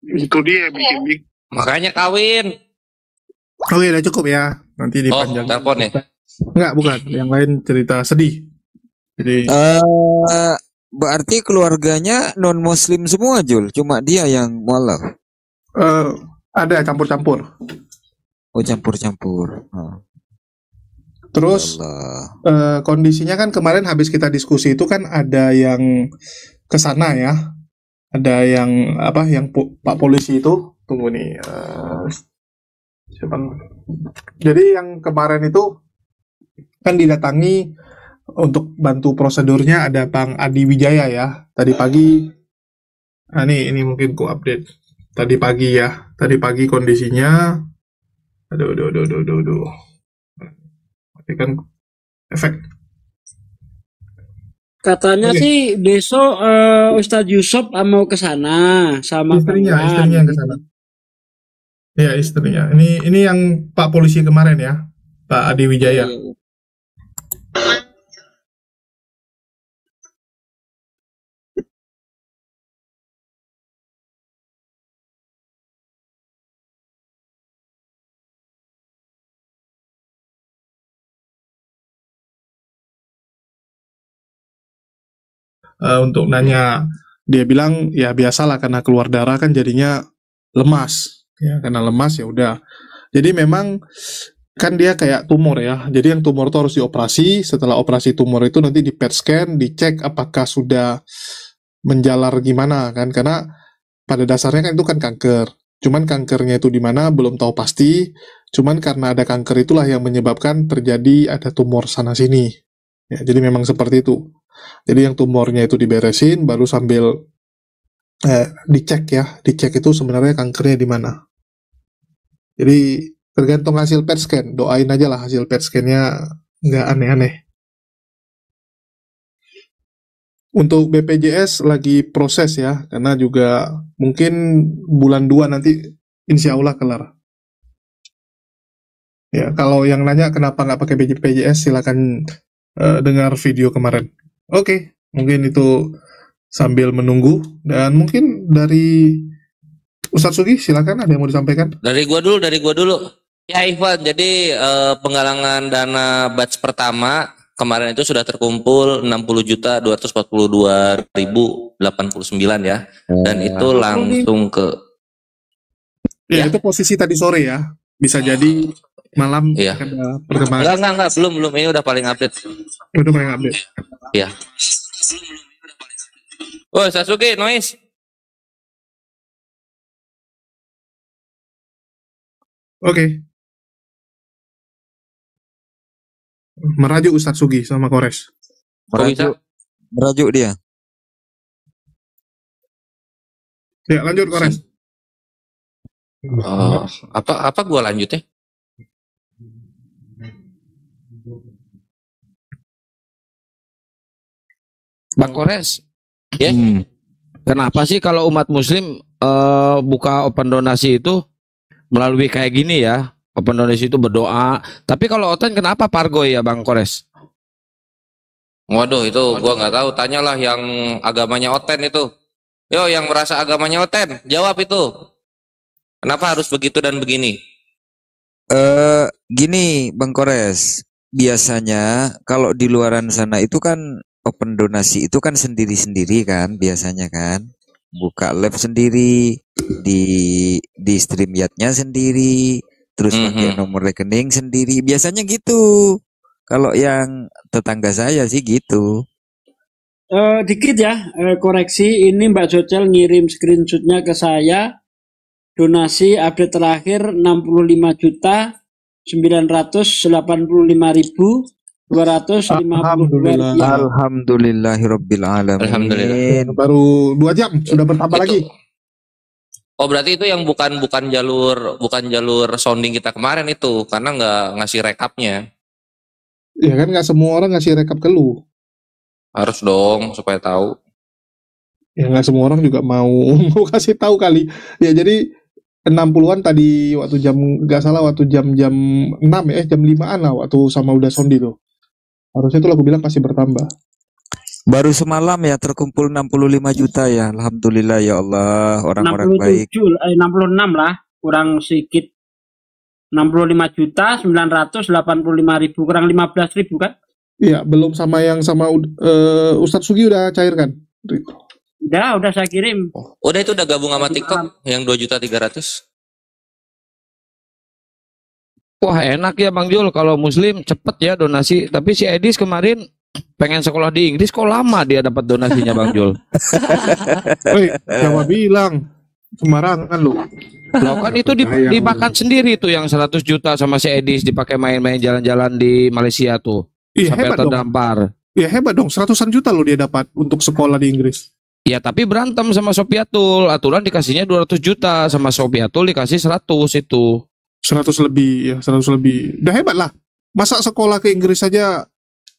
Itu dia bikin. Makanya kawin. Oke, udah cukup ya. Nanti dipanjang. Telepon ya? Enggak, bukan. Yang lain cerita sedih. Jadi berarti keluarganya non muslim semua, Jul. Cuma dia yang mualaf. Ada campur-campur. Oh, campur-campur. Terus kondisinya kan kemarin habis kita diskusi itu kan ada yang kesana ya. Ada yang apa yang Pak polisi itu tunggu nih siapa? Jadi yang kemarin itu kan didatangi untuk bantu prosedurnya ada Bang Adi Wijaya ya. Tadi pagi ini mungkin ku update. Tadi pagi ya. Tadi pagi kondisinya aduh. Kan efek. Katanya sih besok Ustadz Yusuf mau ke sana sama istrinya yang ke sana. Ya, istrinya. Ini yang Pak polisi kemarin ya, Pak Adi Wijaya. Untuk nanya, dia bilang ya biasalah karena keluar darah kan jadinya lemas ya, karena lemas ya udah. Jadi memang kan dia kayak tumor ya, jadi yang tumor itu harus dioperasi. Setelah operasi tumor itu nanti di PET scan, dicek apakah sudah menjalar gimana kan, karena pada dasarnya kan itu kan kanker, cuman kankernya itu di mana belum tahu pasti, cuman karena ada kanker itulah yang menyebabkan terjadi ada tumor sana sini ya, jadi memang seperti itu. Jadi yang tumornya itu diberesin, baru sambil dicek itu sebenarnya kankernya di mana. Jadi tergantung hasil PET scan, doain aja lah hasil PET scan-nya nggak aneh-aneh. Untuk BPJS lagi proses ya, karena juga mungkin bulan 2 nanti insya Allah kelar. Ya, kalau yang nanya kenapa nggak pakai BPJS, silakan dengar video kemarin. Oke, mungkin itu sambil menunggu, dan mungkin dari Ustadz Sugi silakan, ada yang mau disampaikan? Dari gua dulu. Ya Ivan, jadi penggalangan dana batch pertama kemarin itu sudah terkumpul 60.242.089 ya, dan itu langsung ke. Ya, itu posisi tadi sore ya, bisa jadi malam iya. Ada perkembangan. Enggak, belum, ini udah paling update. Itu paling update. Iya. Oh, Sasuke, noise. Oke. Merajuk Ustadz Sugi sama Kores. Merajuk dia. Ya, lanjut Kores. Apa gua lanjut ya? Bang Kores, ya? Kenapa sih kalau umat Muslim buka open donasi itu melalui kayak gini ya? Open donasi itu berdoa. Tapi kalau Oten kenapa Pargoy ya Bang Kores? Waduh, itu gua nggak tahu. Tanyalah yang agamanya Oten itu. Yo, yang merasa agamanya Oten, jawab itu. Kenapa harus begitu dan begini? Gini Bang Kores, biasanya kalau di luaran sana itu kan open donasi itu kan sendiri-sendiri kan biasanya kan, buka live sendiri, di StreamYard-nya sendiri, terus pakai nomor rekening sendiri, biasanya gitu. Kalau yang tetangga saya sih gitu. Dikit ya, koreksi, ini Mbak Jocel ngirim screenshotnya ke saya, donasi update terakhir 65.985.252. Alhamdulillahirobbilalamin. Baru 2 jam sudah bertambah lagi. Oh, berarti itu yang bukan jalur sounding kita kemarin itu, karena nggak ngasih rekapnya. Ya kan nggak semua orang ngasih rekap ke lu. Harus dong supaya tahu. Ya nggak semua orang juga mau kasih tahu kali. Ya jadi 60-an tadi waktu jam nggak salah waktu jam 6 ya, jam 5-an lah waktu sama udah sondi tuh. Harusnya tuh aku bilang pasti bertambah. Baru semalam ya terkumpul 65 juta ya. Alhamdulillah ya Allah, orang-orang baik. 66 lah, kurang sedikit. 65 juta 985 ribu, kurang 15 ribu kan? Iya, belum sama yang sama Ustadz Sugi udah cairkan. Udah saya kirim. Udah itu udah gabung sama TikTok yang 2.300.000. Wah enak ya Bang Jul, kalau Muslim cepet ya donasi. Tapi si Edis kemarin pengen sekolah di Inggris, kok lama dia dapat donasinya Bang Jul? Woi, siapa bilang? Sembarangan lu. Loh kan itu dimakan sendiri tuh yang 100 juta sama si Edis dipakai main-main jalan-jalan di Malaysia tuh. Iya, sampai hebat terdampar. Iya hebat dong, 100-an juta loh dia dapat untuk sekolah di Inggris. Ya tapi berantem sama Sofiatul, aturan dikasihnya 200 juta, sama Sofiatul dikasih 100 itu. 100 lebih, ya 100 lebih. Udah hebat lah. Masa sekolah ke Inggris saja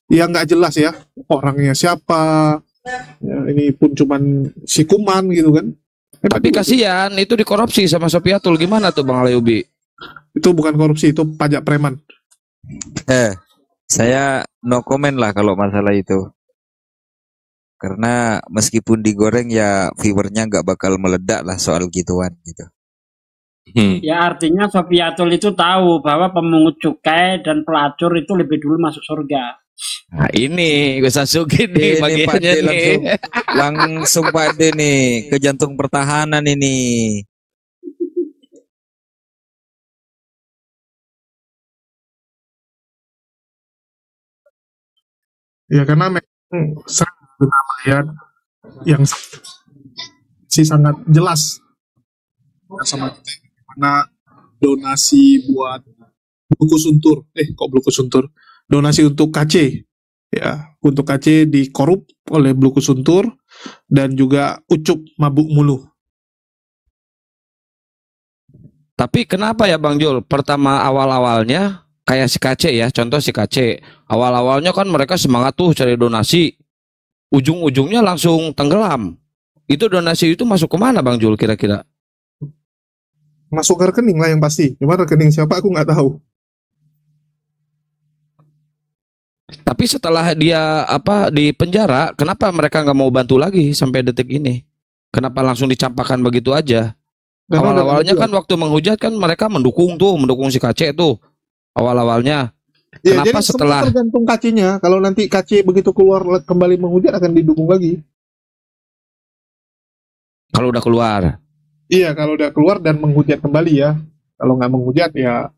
ya nggak jelas ya orangnya siapa. Ya, ini pun cuman si Kuman gitu kan. Tapi kasihan itu dikorupsi sama Sofiatul, gimana tuh Bang Alayubi? Itu bukan korupsi, itu pajak preman. Saya no comment lah kalau masalah itu. Karena meskipun digoreng ya viewernya nggak bakal meledak lah soal gituan gitu. Ya artinya Sofiatul itu tahu bahwa pemungut cukai dan pelacur itu lebih dulu masuk surga. Nah ini Gus Asuki nih bagiannya nih. Langsung Pak De nih ke jantung pertahanan ini. Ya karena memang sering kita melihat yang sangat jelas sama mana donasi buat buku suntur, buku suntur, donasi untuk KC, ya untuk KC dikorup oleh Bluku Suntur dan juga Ucup Mabuk Mulu. Tapi kenapa ya Bang Jul? Pertama awal-awalnya kayak si KC ya, contoh si KC, awal-awalnya kan mereka semangat tuh cari donasi, ujung-ujungnya langsung tenggelam. Itu donasi itu masuk kemana Bang Jul kira-kira? Masuk ke rekening lah yang pasti. Cuma rekening siapa aku nggak tahu. Tapi setelah dia di penjara, kenapa mereka nggak mau bantu lagi sampai detik ini? Kenapa langsung dicampakkan begitu aja? Awal-awalnya kan waktu menghujat kan mereka mendukung si KC tuh. Awal-awalnya. Ya, kenapa jadi setelah tergantung KC-nya. Kalau nanti KC begitu keluar kembali menghujat akan didukung lagi. Kalau udah keluar. Iya, kalau udah keluar dan menghujat kembali ya. Kalau nggak menghujat ya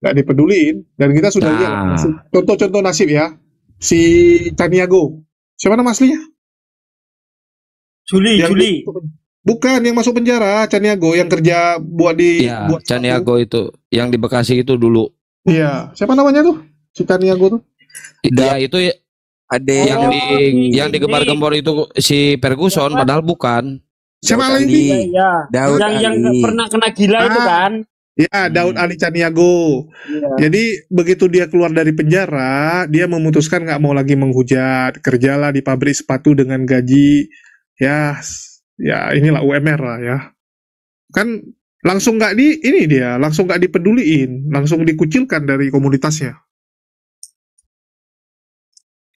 nggak dipeduliin. Dan kita sudah lihat contoh-contoh nasib ya. Si Caniago. Siapa nama aslinya? Juli. Bukan yang masuk penjara, Caniago yang kerja buat di buat Caniago itu yang di Bekasi itu dulu. Iya, siapa namanya tuh? Si Caniago tuh. Iya, itu ada yang digembar-gembor itu si Ferguson padahal bukan. Siapa lagi? Ya. Yang pernah kena gila itu kan? Ya, Daud Ali Caniago. Ya. Jadi begitu dia keluar dari penjara, dia memutuskan nggak mau lagi menghujat, kerjalah di pabrik sepatu dengan gaji ya inilah UMR lah ya. Kan langsung nggak langsung nggak dipeduliin, langsung dikucilkan dari komunitasnya.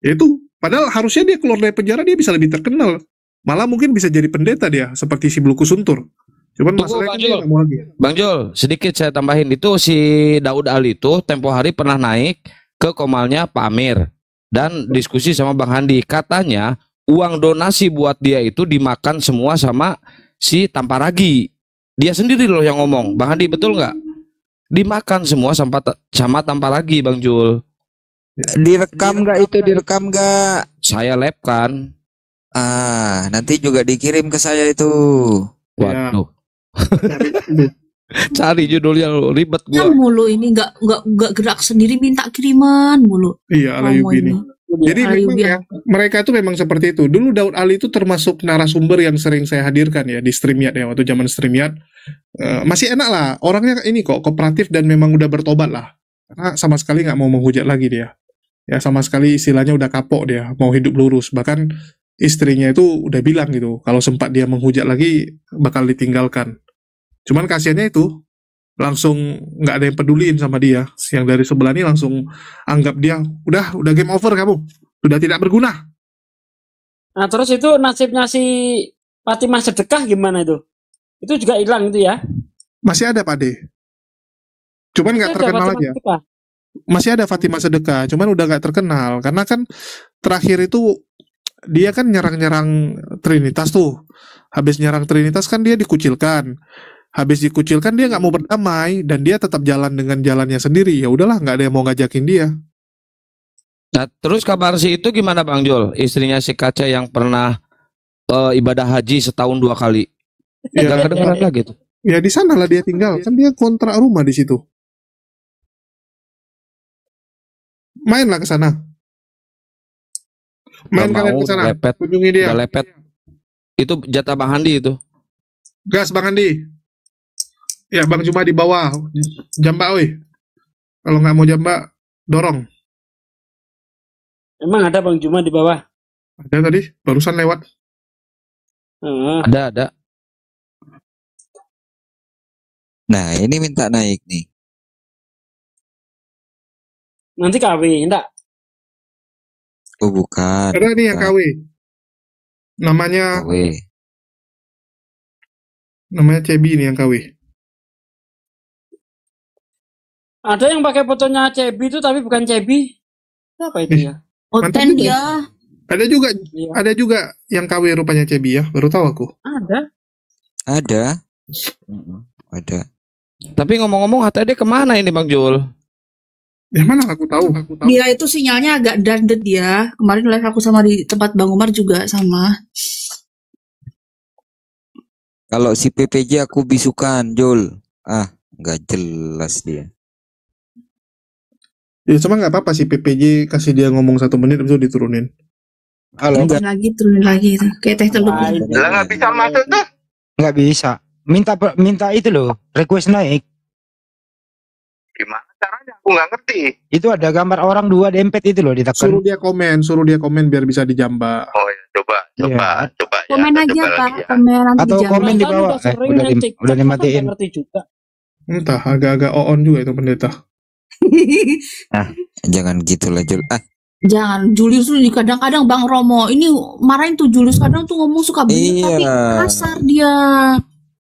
Itu padahal harusnya dia keluar dari penjara dia bisa lebih terkenal. Malah mungkin bisa jadi pendeta dia, seperti si Bluku Suntur. Cuman masalahnya Bang Jul, mau lagi. Bang Jul, sedikit saya tambahin itu si Daud Ali itu tempo hari pernah naik ke komalnya Pak Amir dan diskusi sama Bang Handi. Katanya uang donasi buat dia itu dimakan semua sama si Tamparagi. Dia sendiri loh yang ngomong. Bang Handi betul nggak? Dimakan semua sama Tamparagi, Bang Jul. Direkam nggak itu? Direkam nggak? Saya lapkan. Nanti juga dikirim ke saya itu. Waduh. Cari judulnya ribet gua. Mulu ini nggak gerak sendiri minta kiriman mulu. Iya, Alayubi ini. Jadi memang ya, mereka itu memang seperti itu. Dulu Daud Ali itu termasuk narasumber yang sering saya hadirkan ya di StreamYard ya, waktu zaman StreamYard. Masih enak lah, orangnya ini kok kooperatif dan memang udah bertobat lah. Karena sama sekali nggak mau menghujat lagi dia. Ya sama sekali istilahnya udah kapok dia, mau hidup lurus. Bahkan istrinya itu udah bilang gitu, kalau sempat dia menghujat lagi bakal ditinggalkan. Cuman kasihannya itu langsung nggak ada yang peduliin sama dia. Yang dari sebelah ini langsung anggap dia udah game over kamu, sudah tidak berguna. Nah terus itu nasibnya si Fatimah Sedekah gimana itu? Itu juga hilang itu ya? Masih ada Pak De. Cuman nggak terkenal aja. Masih ada Fatimah Sedekah, cuman udah nggak terkenal karena kan terakhir itu dia kan nyerang-nyerang Trinitas tuh. Habis nyerang Trinitas kan dia dikucilkan. Habis dikucilkan dia nggak mau berdamai dan dia tetap jalan dengan jalannya sendiri. Ya udahlah, nggak ada yang mau ngajakin dia. Nah, terus kabar si itu gimana Bang Jul? Istrinya si Kaca yang pernah ibadah haji setahun 2 kali. Ya, Gak kedengeran lagi tuh. Ya di sana lah dia tinggal. Kan dia kontrak rumah di situ. Mainlah ke sana. Main kalian ke sana. Kunjungi dia. Udah lepet. Itu jatah Bang Handi itu. Gas Bang Handi. Ya Bang Juma di bawah. Jambak woi. Kalau nggak mau jambak, dorong. Emang ada Bang Juma di bawah? Ada tadi, barusan lewat. Ada. Nah, ini minta naik nih. Nanti KW, enggak? Oh, bukan. Ada nih yang KW. Namanya KW. Namanya Cebi nih yang KW. Ada yang pakai fotonya Cebi itu tapi bukan Cebi. Apa itu ya? Konten dia. Ada juga yang KW rupanya Cebi ya. Baru tahu aku. Ada. Tapi ngomong-ngomong HTD kemana ini Bang Jul? Ya mana aku tahu. Dia itu sinyalnya agak dandet dia. Kemarin live aku sama di tempat Bang Umar juga sama. Kalau si PPJ aku bisukan, Jul. Nggak jelas dia. Ya cuma nggak apa-apa sih PPJ kasih dia ngomong 1 menit itu diturunin. Turunin lagi itu. Kayak teh telur. Lah nggak bisa masuk tuh. Nggak bisa. Minta itu loh, request naik. Gimana caranya? Aku nggak ngerti. Itu ada gambar orang 2 dempet itu loh ditekan. Suruh dia komen biar bisa dijambak. Oh ya, coba ya. Komen aja Pak, ya. komen nanti Atau dijambak. komen di bawah. Udah dimatiin. Entah, agak-agak on juga itu pendeta. Jangan gitulah Jul. Jangan, Julius tuh kadang-kadang Bang Romo ini marahin tuh Julius kadang tuh ngomong suka bener tapi kasar dia.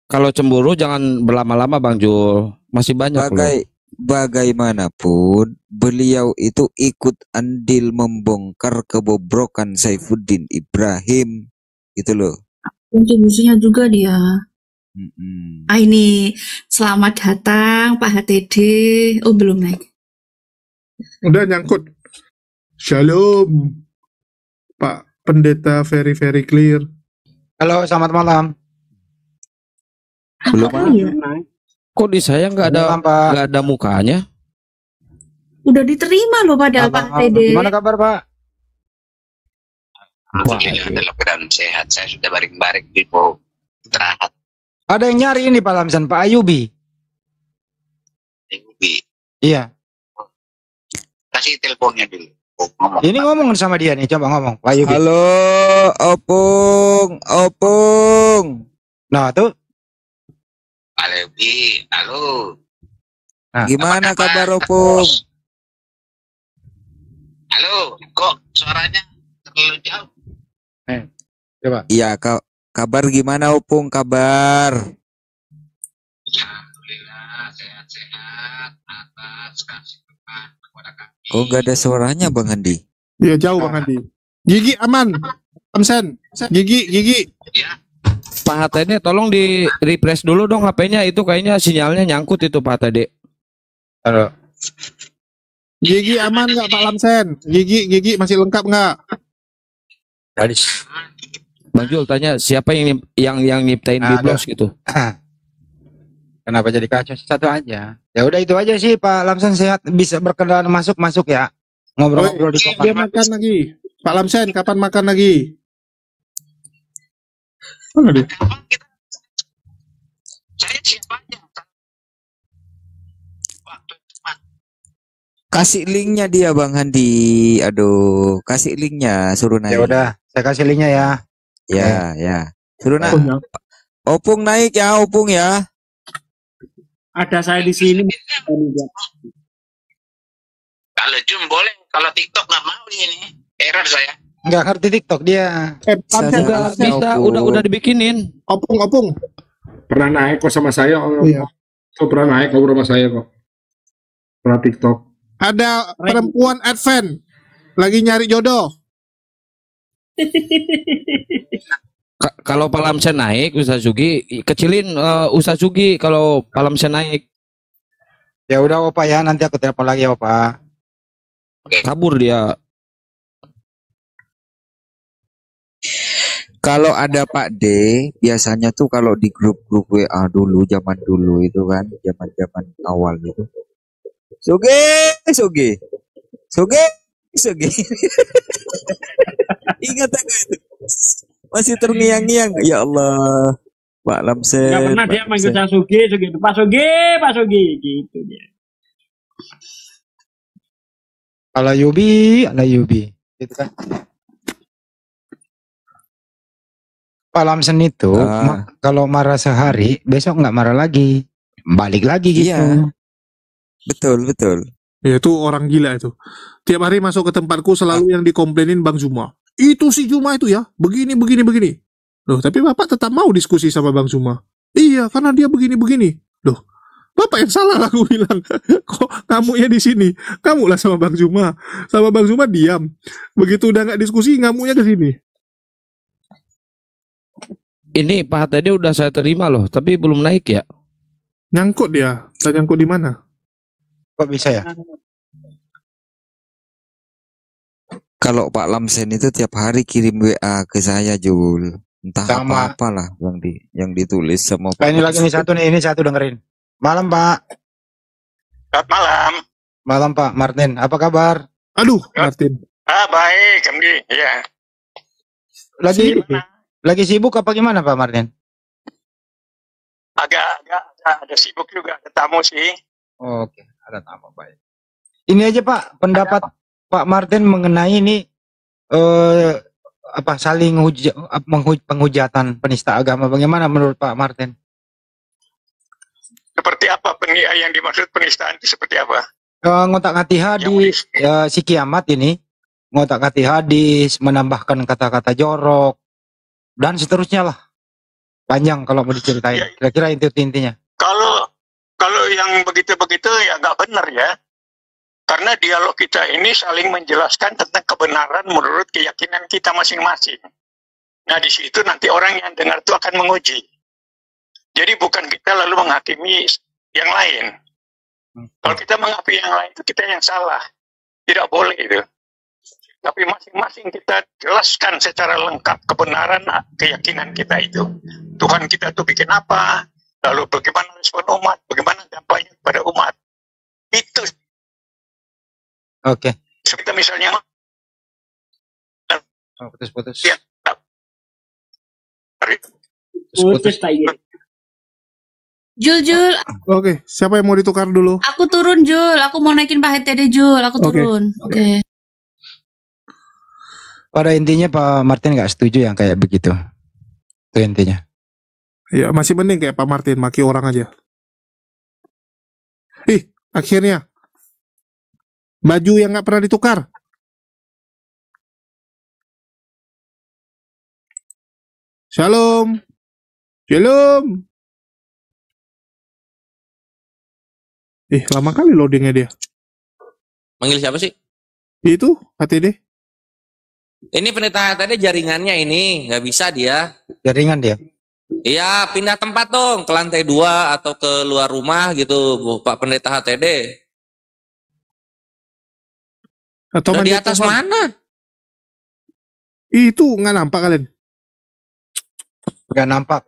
Kalau cemburu jangan berlama-lama Bang Jul. Masih banyak loh. Bagaimanapun beliau itu ikut andil membongkar kebobrokan Saifuddin Ibrahim gitu loh. Kontribusinya juga dia. Ini selamat datang Pak HTD. Oh belum naik. Udah nyangkut. Shalom Pak Pendeta, very clear. Halo, selamat malam. Belum Kok di saya nggak ada mukanya? Udah diterima loh padahal Pak HTD. Gimana kabar Pak? Alhamdulillah dalam keadaan sehat. Saya sudah baring-baring di bawah istirahat. Ada yang nyari ini Pak Lamsan, Pak Ayubi. Iya. Kasih teleponnya dulu. Ini ngomong sama dia nih, coba ngomong Pak Ayubi. Halo, Opung. Nah tuh. Halo. Nah, gimana kabar Opung? Halo, kok suaranya terlalu jauh? Coba. Iya, kabar gimana Opung? Kabar? Alhamdulillah sehat-sehat atas kasih Tuhan kepada kami. Kok nggak ada suaranya Bang Handi? Iya jauh Bang Handi. Gigi aman. Amsen. Gigi. Ya. Pak HTD tolong di refresh dulu dong HP-nya, itu kayaknya sinyalnya nyangkut itu Pak HTD. Halo. Gigi aman nggak Pak Lamsen? Gigi masih lengkap nggak? Bang Jul tanya siapa yang nyiptain Biblos gitu. Kenapa jadi kacau? Satu aja. Ya udah itu aja sih Pak Lamsen, sehat, bisa berkenan masuk ya. Ngobrol-ngobrol di Dia makan lagi. Pak Lamsen kapan makan lagi? Mana dia? Kasih linknya dia Bang Handi. Aduh, kasih linknya, suruh naik. Ya udah, saya kasih linknya ya. Ya. Suruh naik. Opung naik ya, Opung ya. ada saya di sini. Kalau Zoom boleh, kalau TikTok nggak mau ini. Error saya. Nggak ngerti TikTok dia. Bisa, udah dibikinin. Opung. Pernah naik kok sama saya. Iya. Kok pernah naik ngobrol sama saya kok. Pernah TikTok. Ada perempuan Advent lagi nyari jodoh. Kalau Palamsen naik, Ustaz Sugi, kecilin Ustaz Sugi kalau Palamsen naik. Ya udah Opa ya, nanti aku telepon lagi ya Opa. Kabur dia. Kalau ada Pak D, biasanya tuh kalau di grup-grup WA dulu, zaman dulu itu kan, zaman awal itu. Soge. Ingat enggak itu? Masih terngiang-ngiang. Ya Allah. Pak Lamsen. Enggak pernah dia manggil saya Soge gitu. Pak Soge gitu dia. Ala Yubi. Gitu kan. Pak Lamsen itu kalau marah sehari, besok nggak marah lagi. Balik lagi gitu. Iya. Betul. Ya itu orang gila itu. Tiap hari masuk ke tempatku selalu yang dikomplainin Bang Zuma. Itu si Zuma itu ya, begini. Loh, tapi Bapak tetap mau diskusi sama Bang Zuma. Iya, karena dia begini. Loh, Bapak yang salah lah, aku bilang. Kok ngamuknya di sini? Kamulah sama Bang Zuma. Sama Bang Zuma diam. Begitu udah nggak diskusi, ngamuknya ke sini. Ini Pak tadi udah saya terima loh, tapi belum naik ya. Nyangkut dia. Saya nyangkut di mana? Kok bisa ya? Kalau Pak Lamsen itu tiap hari kirim WA ke saya, Jul. Entah apa-apalah yang ditulis sama Pak. Ini lagi ini satu dengerin. Malam Pak. Selamat malam. Malam Pak Martin. Apa kabar? Aduh, Martin. Baik, Kamdi. Iya. Lagi sibuk apa gimana Pak Martin? Agak ada sibuk juga, ada tamu sih. Oke, ada tamu baik. Ini aja Pak, pendapat Pak Martin mengenai ini saling penghujatan penista agama. Bagaimana menurut Pak Martin? Seperti apa yang dimaksud penistaan itu seperti apa? Ngotak-ngatik hadis, si kiamat ini ngotak-ngatik hadis, menambahkan kata-kata jorok dan seterusnya lah. Panjang kalau mau diceritain. Kira-kira itu intinya. Kalau yang begitu-begitu ya nggak benar ya. Karena dialog kita ini saling menjelaskan tentang kebenaran menurut keyakinan kita masing-masing. Nah di situ nanti orang yang dengar itu akan menguji. Jadi bukan kita lalu menghakimi yang lain. Kalau kita menghakimi yang lain itu kita yang salah. Tidak boleh itu. Tapi masing-masing kita jelaskan secara lengkap kebenaran keyakinan kita itu. Tuhan kita itu bikin apa? Lalu bagaimana respon umat? Bagaimana dampaknya kepada umat? Itu. Oke. Kita misalnya putus. Ya. Putus tadi. Jul. Oke, siapa yang mau ditukar dulu? Aku turun Jul. Aku mau naikin Pak HTD Jul. Aku turun. Oke. Pada intinya Pak Martin nggak setuju yang kayak begitu. Itu intinya. Ya masih mending kayak Pak Martin maki orang aja. Akhirnya baju yang nggak pernah ditukar. Shalom. Lama kali loadingnya dia. Manggil siapa sih? Itu HTD. Ini pendeta HTD jaringannya ini nggak bisa dia. Jaringan dia. Iya, pindah tempat dong ke lantai 2 atau ke luar rumah gitu, Pak Pendeta HTD. Atau di atas mana? Itu nggak nampak kalian? Nggak nampak.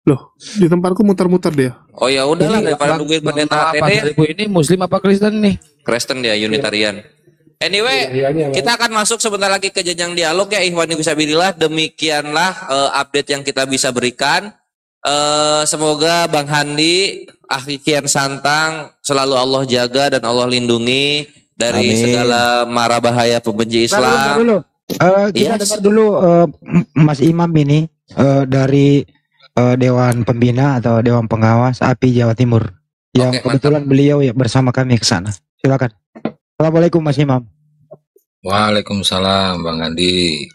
Loh, di tempatku muter-muter dia. Oh ya udahlah daripada nungguin Pendeta HTD. Ini Muslim apa Kristen nih? Kristen dia, Unitarian. Anyway, kita akan masuk sebentar lagi ke jenjang dialog ya, Ikhwani Fisabilillah. Demikianlah update yang kita bisa berikan. Semoga Bang Handi, Ahli Kian Santang selalu Allah jaga dan Allah lindungi dari segala mara bahaya pembenci Islam. Kita dengar dulu Mas Imam ini dari Dewan Pembina atau Dewan Pengawas API Jawa Timur. yang kebetulan beliau ya bersama kami ke sana. Silakan. Assalamualaikum Mas Imam. Waalaikumsalam Bang Andi.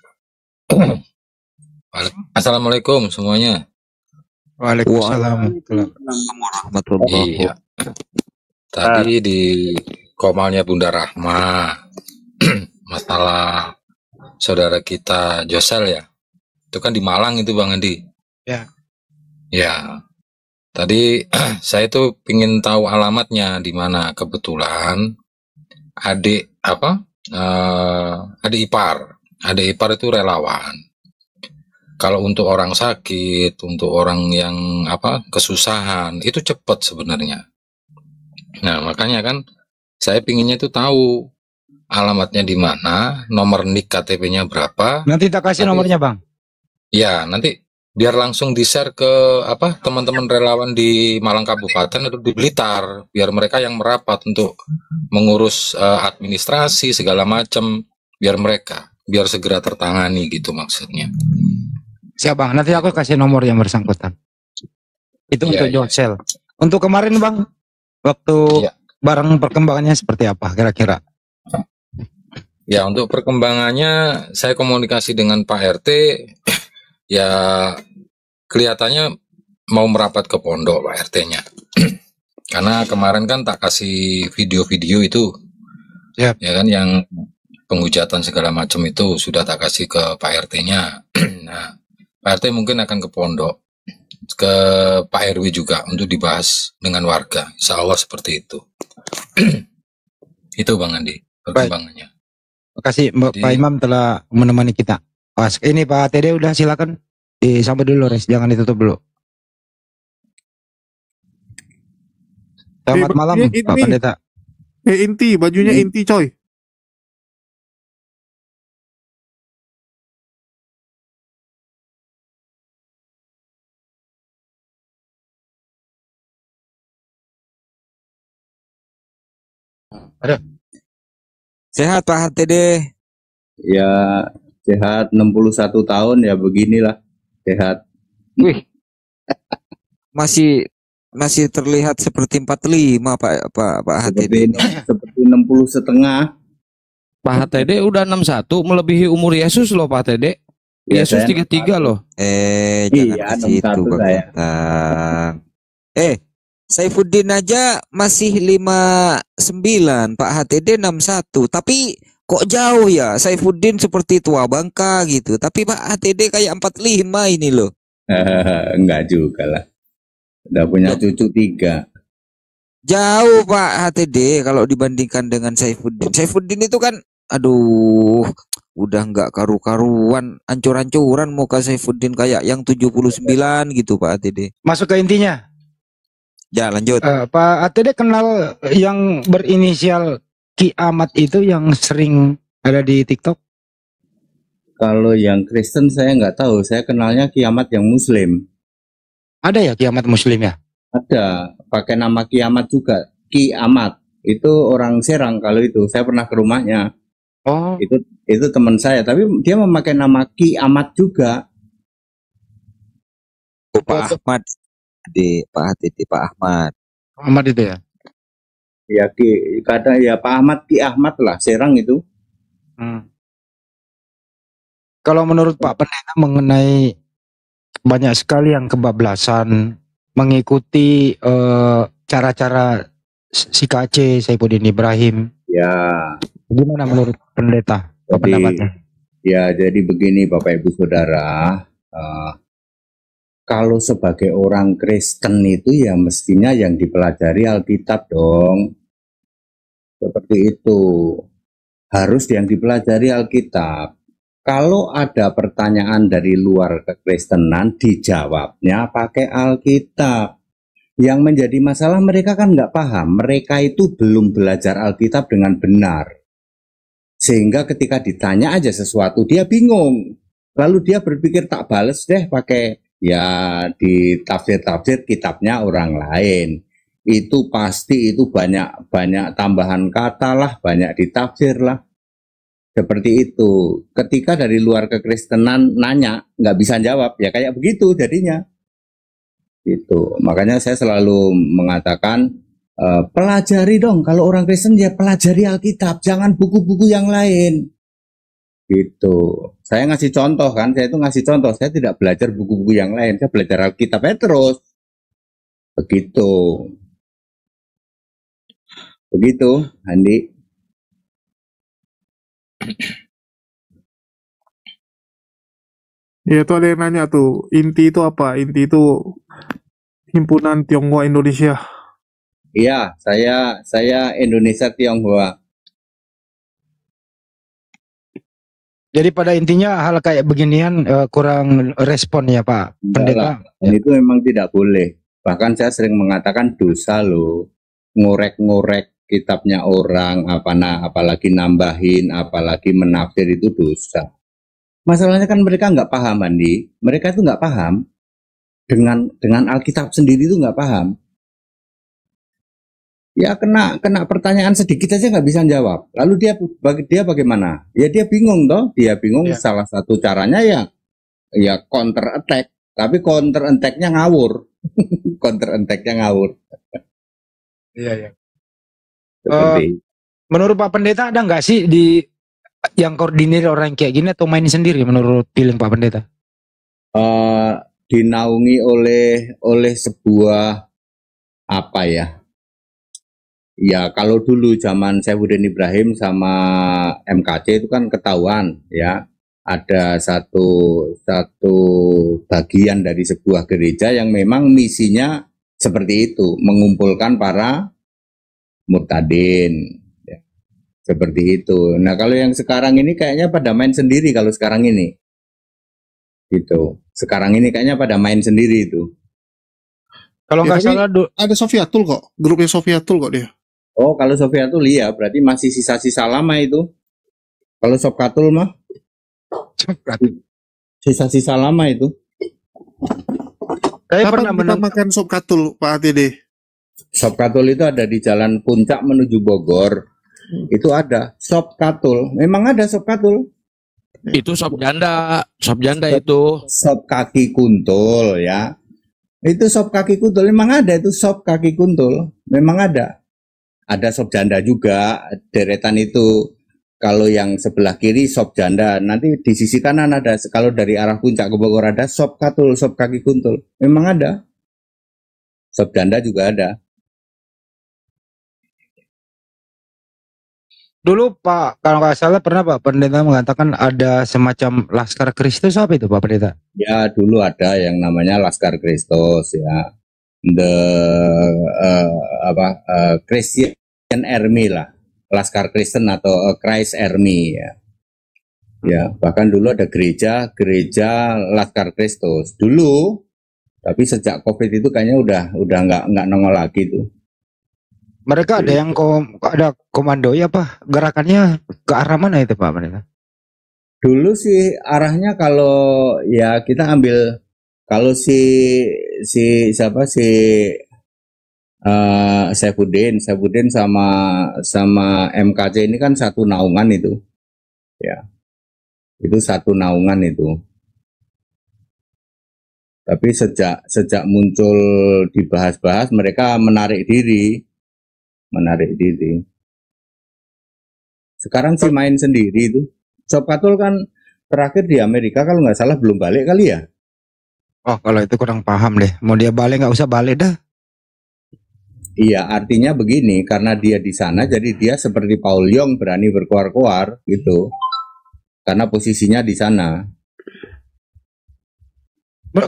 Assalamualaikum semuanya. Waalaikumsalam. Iya. Tadi di komalnya Bunda Rahma masalah saudara kita Josel ya. Itu kan di Malang itu Bang Andi. Ya. Ya. Tadi saya tuh pingin tahu alamatnya di mana. Kebetulan adik adik ipar itu relawan. Kalau untuk orang sakit, untuk orang yang kesusahan itu cepat sebenarnya. Nah makanya kan saya pinginnya itu tahu alamatnya di mana, nomor nik KTP-nya berapa. Nanti tak kasih nomornya Bang. Ya nanti biar langsung di-share ke teman-teman relawan di Malang Kabupaten atau di Blitar, biar mereka yang merapat untuk mengurus administrasi segala macam, biar segera tertangani gitu maksudnya. Siap Bang, nanti aku kasih nomor yang bersangkutan. Itu untuk Josel. Untuk kemarin Bang, waktu barang perkembangannya seperti apa kira-kira? Ya untuk perkembangannya saya komunikasi dengan Pak RT, ya kelihatannya mau merapat ke pondok Pak RT-nya. Karena kemarin kan tak kasih video-video itu, ya kan yang penghujatan segala macam itu sudah tak kasih ke Pak RT-nya. Nah Pak RT mungkin akan ke pondok, ke Pak RW juga untuk dibahas dengan warga. Insya Allah seperti itu. Itu Bang Andi perkembangannya. Terima kasih Pak Imam telah menemani kita. Pas ini Pak TD udah silakan sampai dulu Res, jangan ditutup dulu. Selamat malam Pak Pendeta. Inti, bajunya inti coy. Ada. Sehat Pak HTD. Ya sehat 61 tahun ya beginilah sehat. Wih. Masih terlihat seperti 45 Pak HTD. Seperti 60 setengah. Pak HTD udah 61 melebihi umur Yesus loh Pak HTD. Yesus 33 loh. Jangan ke situ Bang. Saifuddin aja masih 59, Pak HTD 61. Tapi kok jauh ya? Saifuddin seperti tua bangka gitu. Tapi Pak HTD kayak 45 ini loh. Enggak juga lah. Udah punya cucu 3. Jauh Pak HTD kalau dibandingkan dengan Saifuddin. Saifuddin itu kan aduh, udah nggak karu-karuan, ancur-ancuran muka Saifuddin kayak yang 79 gitu Pak HTD. Masuk ke intinya. Ya lanjut. Pak HTD kenal yang berinisial Kiamat itu yang sering ada di TikTok? Kalau yang Kristen saya nggak tahu, saya kenalnya Kiamat yang Muslim. Ada ya Kiamat Muslim ya? Ada, pakai nama Kiamat juga. Kiamat itu orang Serang kalau itu, saya pernah ke rumahnya. Oh. Itu teman saya, tapi dia memakai nama Kiamat juga. Pak Ahmad. Pak HTD Pak Ahmad. Ahmad itu ya? Ya kata ya Pak Ahmad, Ki Ahmad lah, Serang itu. Kalau menurut Pak Pendeta mengenai banyak sekali yang kebablasan mengikuti cara-cara si KC Saifuddin Ibrahim. Ya. Gimana menurut Pendeta? Pendapatnya? Ya jadi begini Bapak Ibu Saudara. Kalau sebagai orang Kristen itu ya mestinya yang dipelajari Alkitab dong. Seperti itu. Harus yang dipelajari Alkitab. Kalau ada pertanyaan dari luar kekristenan, dijawabnya pakai Alkitab. Yang menjadi masalah mereka kan nggak paham. Mereka itu belum belajar Alkitab dengan benar. Sehingga ketika ditanya aja sesuatu, dia bingung. Lalu dia berpikir tak bales deh pakai ya di tafsir-tafsir kitabnya orang lain. Itu pasti itu banyak tambahan kata lah, banyak ditafsir lah. Seperti itu. Ketika dari luar kekristenan nanya, nggak bisa jawab, ya kayak begitu jadinya. Itu. Makanya saya selalu mengatakan pelajari dong, kalau orang Kristen ya pelajari Alkitab, jangan buku-buku yang lain. Gitu. Saya ngasih contoh kan, saya itu ngasih contoh, saya tidak belajar buku-buku yang lain, saya belajar Alkitabnya terus. Begitu. Begitu, Andi. Ya itu ada yang nanya tuh, inti itu apa? Inti itu Himpunan Tionghoa Indonesia. Iya, saya Indonesia Tionghoa. Jadi pada intinya hal kayak beginian kurang respon ya Pak Pendeta. Dan itu memang tidak boleh. Bahkan saya sering mengatakan dosa loh, ngorek-ngorek kitabnya orang, apalagi nambahin, apalagi menafsir itu dosa. Masalahnya kan mereka nggak paham, Andi. Mereka itu nggak paham dengan Alkitab sendiri itu nggak paham. Ya kena pertanyaan sedikit aja nggak bisa jawab. Lalu dia bagaimana? Ya dia bingung toh. Dia bingung. Ya. Salah satu caranya ya counter attack. Tapi counter attack-nya ngawur. Counter attack-nya ngawur. Iya. Menurut Pak Pendeta ada nggak sih yang koordinir orang kayak gini atau main sendiri menurut feeling Pak Pendeta? Dinaungi oleh sebuah apa ya? Ya kalau dulu zaman Saifuddin Ibrahim sama MKC itu kan ketahuan ya, ada satu bagian dari sebuah gereja yang memang misinya seperti itu, mengumpulkan para murtadin ya, seperti itu. Nah kalau yang sekarang ini kayaknya pada main sendiri kalau sekarang ini gitu. Sekarang ini kayaknya pada main sendiri itu. Kalau nggak salah ada Sofiatul kok, grupnya Sofiatul kok dia. Oh, kalau Sofiatul iya, berarti masih sisa-sisa lama itu. Kalau Sopkatul mah sisa-sisa lama itu. Kapan kita makan Sopkatul, Pak ATD? Sopkatul itu ada di Jalan Puncak menuju Bogor. Itu ada Sopkatul. Memang ada Sopkatul. Itu sop janda itu. Sop kaki kuntul ya. Itu sop kaki kuntul, memang ada itu sop kaki kuntul. Memang ada. Ada sop janda juga, deretan itu. Kalau yang sebelah kiri sop janda, nanti di sisi kanan ada, kalau dari arah puncak ke Bogor ada sop katul, sop kaki kuntul. Memang ada. Sop janda juga ada. Dulu Pak, kalau nggak salah pernah Pak Pendeta mengatakan ada semacam Laskar Kristus, apa itu Pak Pendeta? Ya dulu ada yang namanya Laskar Kristus ya. Christian Army lah, Laskar Kristen atau Christ Army ya. Ya, bahkan dulu ada gereja Laskar Kristus dulu, tapi sejak Covid itu kayaknya udah nggak nongol lagi tuh. Mereka ada yang ada komando ya Pak, gerakannya ke arah mana itu Pak Pendeta? Dulu sih arahnya kalau ya kita ambil kalau Saifuddin sama MKC ini kan satu naungan itu. Ya. Itu satu naungan itu. Tapi sejak muncul dibahas-bahas mereka menarik diri. Sekarang sih main sendiri itu. Sopkatul kan terakhir di Amerika kalau nggak salah belum balik kali ya. Oh kalau itu kurang paham deh. Mau dia balik nggak usah balik dah. Iya artinya begini, karena dia di sana jadi dia seperti Paul Yong berani berkoar-koar gitu. Karena posisinya di sana.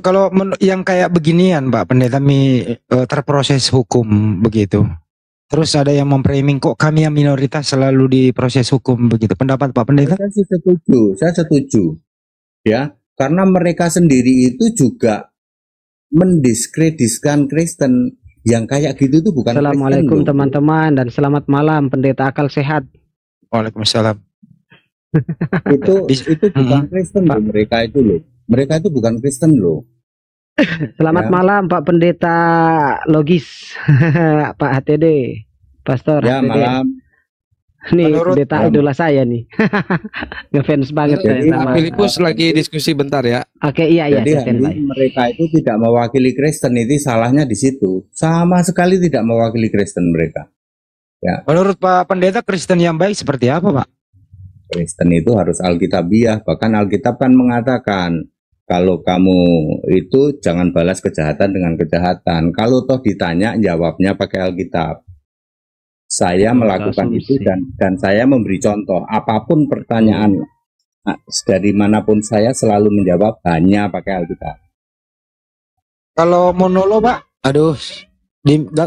Kalau yang kayak beginian Pak Pendeta terproses hukum begitu. Terus ada yang memframing kok kami yang minoritas selalu diproses hukum begitu. Pendapat Pak Pendeta? Saya setuju. Ya. Karena mereka sendiri itu juga mendiskreditkan Kristen yang kayak gitu itu bukan. Assalamualaikum teman-teman dan selamat malam Pendeta Akal Sehat. Waalaikumsalam. itu bukan Kristen loh, mereka itu loh. Mereka itu bukan Kristen loh. Selamat malam Pak Pendeta Logis, Pak HTD, Pastor. Ya HTD. malam. Nih Menurut pendeta idola saya nih. Ngefans banget saya Jadi sama. Filipus lagi diskusi bentar ya. Oke, iya Jadi saya standby. mereka itu tidak mewakili Kristen, itu salahnya di situ. Sama sekali tidak mewakili Kristen mereka. Ya, Menurut Pak Pendeta, Kristen yang baik seperti apa, Pak? Kristen itu harus Alkitabiah. Bahkan Alkitab kan mengatakan kalau kamu itu jangan balas kejahatan dengan kejahatan. Kalau toh ditanya, jawabnya pakai Alkitab. Saya melakukan itu dan saya memberi contoh. Apapun pertanyaan dari manapun saya selalu menjawab hanya pakai Alkitab. Kalau monolog, Pak, aduh,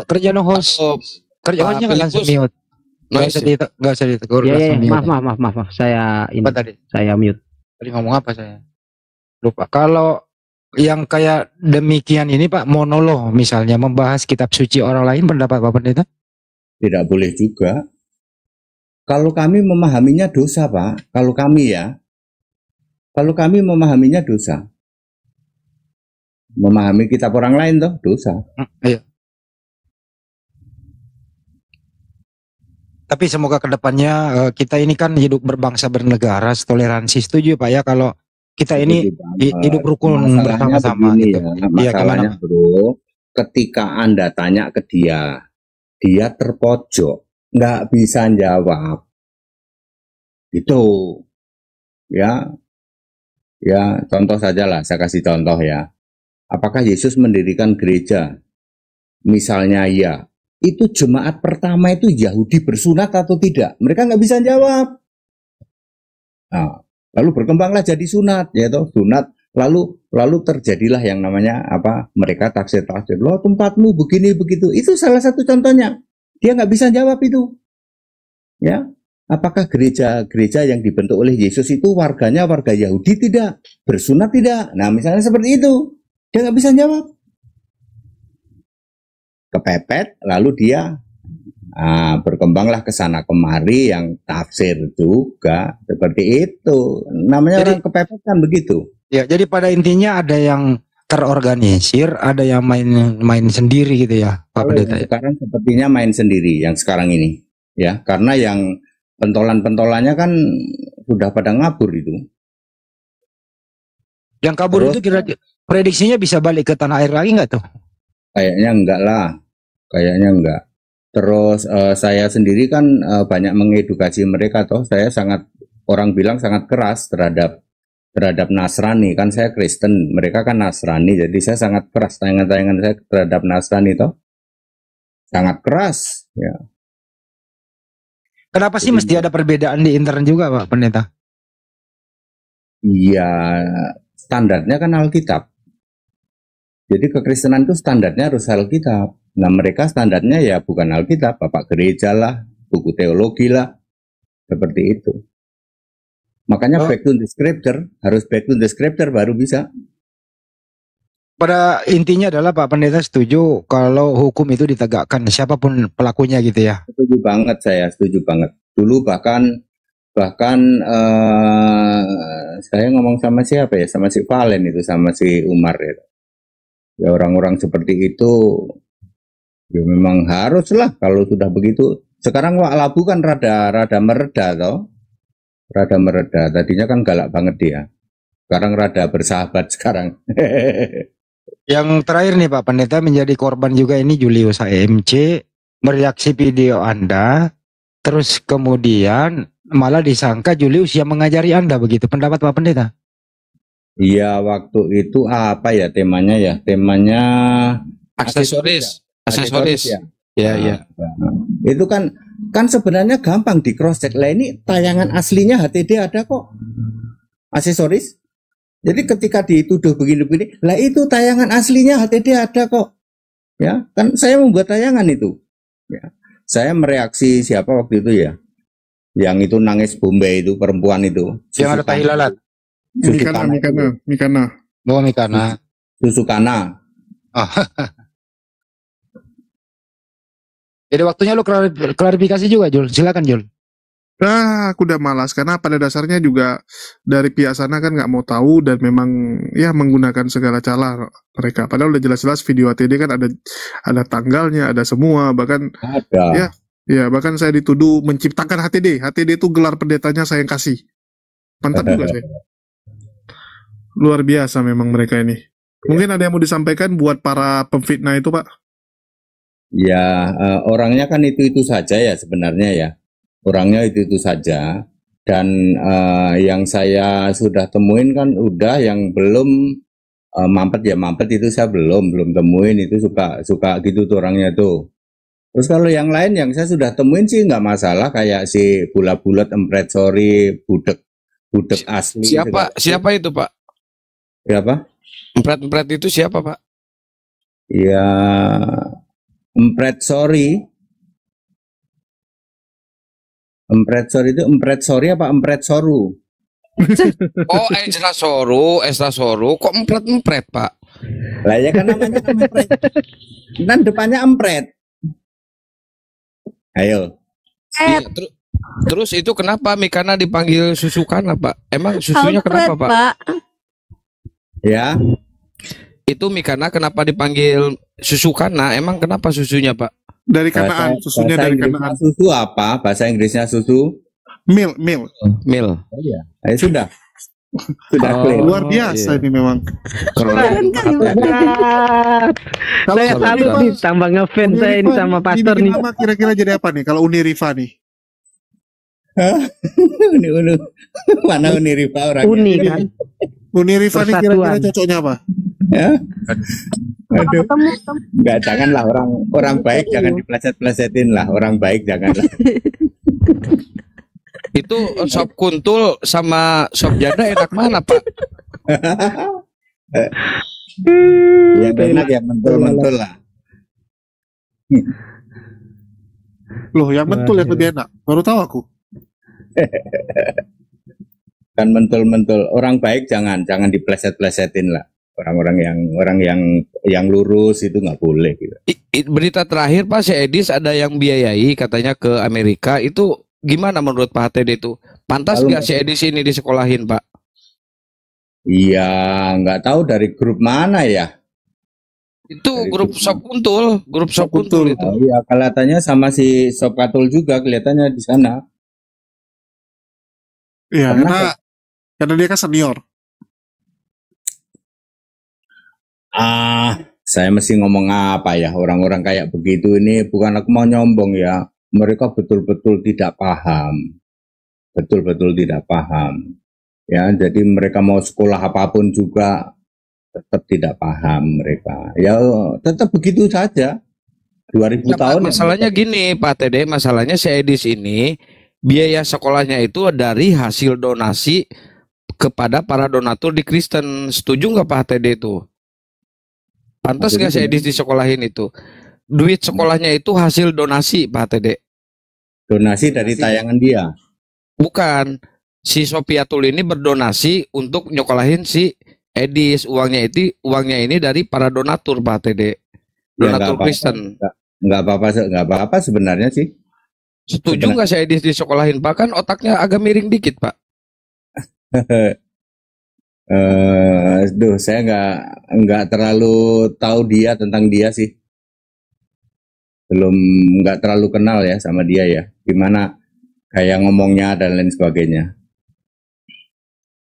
kerja no host. Kerja hostnya nggak langsung mute. Nggak usah ditegur. Iya, maaf. Saya ini. Apa tadi? Saya mute. Tadi ngomong apa saya? Lupa. Kalau yang kayak demikian ini, Pak, monolog misalnya membahas kitab suci orang lain, pendapat Pak Pendeta? Tidak boleh juga. Kalau kami memahaminya dosa, Pak. Kalau kami memahaminya dosa. Memahami kitab orang lain toh dosa. Iya. Tapi semoga kedepannya kita ini kan hidup berbangsa bernegara, toleransi. Setuju Pak ya kalau kita ini hidup rukun bersama-sama gitu. Ya, masalahnya bro, ketika Anda tanya ke dia terpojok, nggak bisa jawab. Itu ya contoh saja lah, saya kasih contoh ya. Apakah Yesus mendirikan gereja? Misalnya ya, itu jemaat pertama itu Yahudi bersunat atau tidak? Mereka nggak bisa jawab. Nah, lalu berkembanglah jadi sunat, ya toh sunat. Lalu terjadilah yang namanya apa? Mereka tafsir. Loh tempatmu begini begitu. Itu salah satu contohnya. Dia nggak bisa jawab itu. Ya, apakah gereja yang dibentuk oleh Yesus itu warganya warga Yahudi tidak? Bersunat tidak? Nah misalnya seperti itu. Dia nggak bisa jawab. Kepepet, lalu dia berkembanglah ke sana kemari yang tafsir juga seperti itu. Namanya orang kepepet kan begitu. Ya, jadi pada intinya ada yang terorganisir, ada yang main sendiri gitu ya, Pak Pendeta. Sekarang sepertinya main sendiri yang sekarang ini, ya, karena yang pentolan-pentolannya kan sudah pada ngabur itu. Yang kabur itu kira-kira prediksinya bisa balik ke tanah air lagi nggak tuh? Kayaknya enggak lah, kayaknya enggak. Terus saya sendiri kan banyak mengedukasi mereka toh. Saya orang bilang sangat keras terhadap Nasrani, kan saya Kristen, mereka kan Nasrani, jadi saya sangat keras tayangan-tayangan saya terhadap Nasrani toh. Sangat keras, ya. Kenapa sih mesti ada perbedaan di internet juga, Pak Pendeta? Iya, standarnya kan Alkitab. Jadi kekristenan itu standarnya harus Alkitab. Nah mereka standarnya ya bukan Alkitab, Bapak gereja lah, buku teologi lah, seperti itu. Makanya back to the scripture, harus back to the scripture baru bisa. Pada intinya adalah Pak Pendeta setuju kalau hukum itu ditegakkan siapapun pelakunya gitu ya. Setuju banget saya, setuju banget. Dulu bahkan saya ngomong sama siapa ya, sama si Valen itu, sama si Umar ya. Ya orang-orang seperti itu ya memang haruslah kalau sudah begitu. Sekarang Wak Labu kan rada mereda toh. Rada mereda. Tadinya kan galak banget dia. Sekarang rada bersahabat sekarang. Yang terakhir nih Pak Pendeta, menjadi korban juga ini Julius AMC mereaksi video Anda, terus kemudian malah disangka Julius yang mengajari Anda, begitu pendapat Pak Pendeta? Iya, waktu itu apa ya temanya ya? Temanya aksesoris ya. Ya. Itu kan sebenarnya gampang di cross check. Lah ini tayangan aslinya HTD ada kok. Aksesoris. Jadi ketika dituduh begini-begini, lah itu tayangan aslinya HTD ada kok. Ya, kan saya membuat tayangan itu. Ya. Saya mereaksi siapa waktu itu ya? Yang itu nangis Bombay itu, perempuan itu. Yang ada tahi lalat. Mikana. Oh, Mikana. Susukana. Oh. Jadi waktunya lu klarifikasi juga, Jul. Silakan, Jul. Nah, aku udah malas karena pada dasarnya juga dari pihak sana kan nggak mau tahu dan memang ya menggunakan segala cara mereka. Padahal udah jelas-jelas video ATD kan ada tanggalnya, ada semua, bahkan ada. Ya, bahkan saya dituduh menciptakan HTD. HTD itu gelar pendetanya saya yang kasih. Mantap juga saya. Luar biasa memang mereka ini. Mungkin ada yang mau disampaikan buat para pemfitnah itu, Pak? Ya, orangnya kan itu saja ya sebenarnya ya. Orangnya itu saja. Dan yang saya sudah temuin kan udah, yang belum mampet itu saya belum temuin, itu suka gitu tuh orangnya tuh. Terus kalau yang lain yang saya sudah temuin sih nggak masalah, kayak si bulat-bulat, empret, sorry, budek asli. Siapa itu, Pak? Siapa? Empret itu siapa, Pak? Ya, empret sorry itu empret sorry apa empret soru? Oh, Ezra Soru, kok empret, Pak? Lah ya kan namanya empret. Dan depannya empret. Ayo. Iya, terus itu kenapa Mikana dipanggil Susukana, Pak? Emang susunya kenapa, Pak? Ya. Itu Mikana kenapa dipanggil Susukana? Emang kenapa susunya, Pak? Dari Kanaan, susunya dari Kanaan. Susu apa? Bahasa Inggrisnya susu? Milk. Oh iya. Sudah clear. Luar biasa ini memang. Saya salut nih, tambah ngefans saya ini sama pastor nih. Nama kira-kira jadi apa nih kalau Uniriva nih? Uni. Mana Uniriva orangnya? Uni kan? Uniriva nih kira-kira cocoknya apa? Ya? Aduh. Enggak, janganlah orang baik jangan dipleset-plesetin lah. Orang baik janganlah. Itu sop kuntul sama sop janda enak mana, Pak? Yang enak yang mentul-mentul lah. Loh, yang mentul yang lebih enak. Baru tahu aku. Kan mentul-mentul. Orang baik jangan dipleset-plesetin lah. Orang yang lurus itu nggak boleh gitu. Berita terakhir, Pak, si Edis ada yang biayai katanya ke Amerika. Itu gimana menurut Pak HTD itu? Pantas nggak si Edis ini disekolahin, Pak? Iya, nggak tahu dari grup mana ya. Itu dari grup Sop Kuntul itu. Oh, iya, kelihatannya sama si Sop Katul juga kelihatannya di sana. Iya, karena dia kan senior. Saya mesti ngomong apa ya, orang-orang kayak begitu ini bukan aku mau nyombong ya, mereka betul-betul tidak paham, ya. Jadi mereka mau sekolah apapun juga tetap tidak paham mereka, ya tetap begitu saja. 2000 tahun. Masalahnya gini, Pak TD, masalahnya si Edis ini biaya sekolahnya itu dari hasil donasi kepada para donatur di Kristen. Setuju nggak Pak TD itu? Pantas nggak si Edis disekolahin itu? Duit sekolahnya itu hasil donasi, Pak TD. Donasi dari tayangan dia? Bukan. Si Sopiatul ini berdonasi untuk nyokolahin si Edis. Uangnya ini dari para donatur, Pak TD. Donatur Kristen. Nggak apa-apa sebenarnya sih. Setuju nggak si Edis disekolahin, Pak? Kan otaknya agak miring dikit, Pak. Saya nggak terlalu tahu tentang dia sih, nggak terlalu kenal ya sama dia ya, gimana kayak ngomongnya dan lain sebagainya.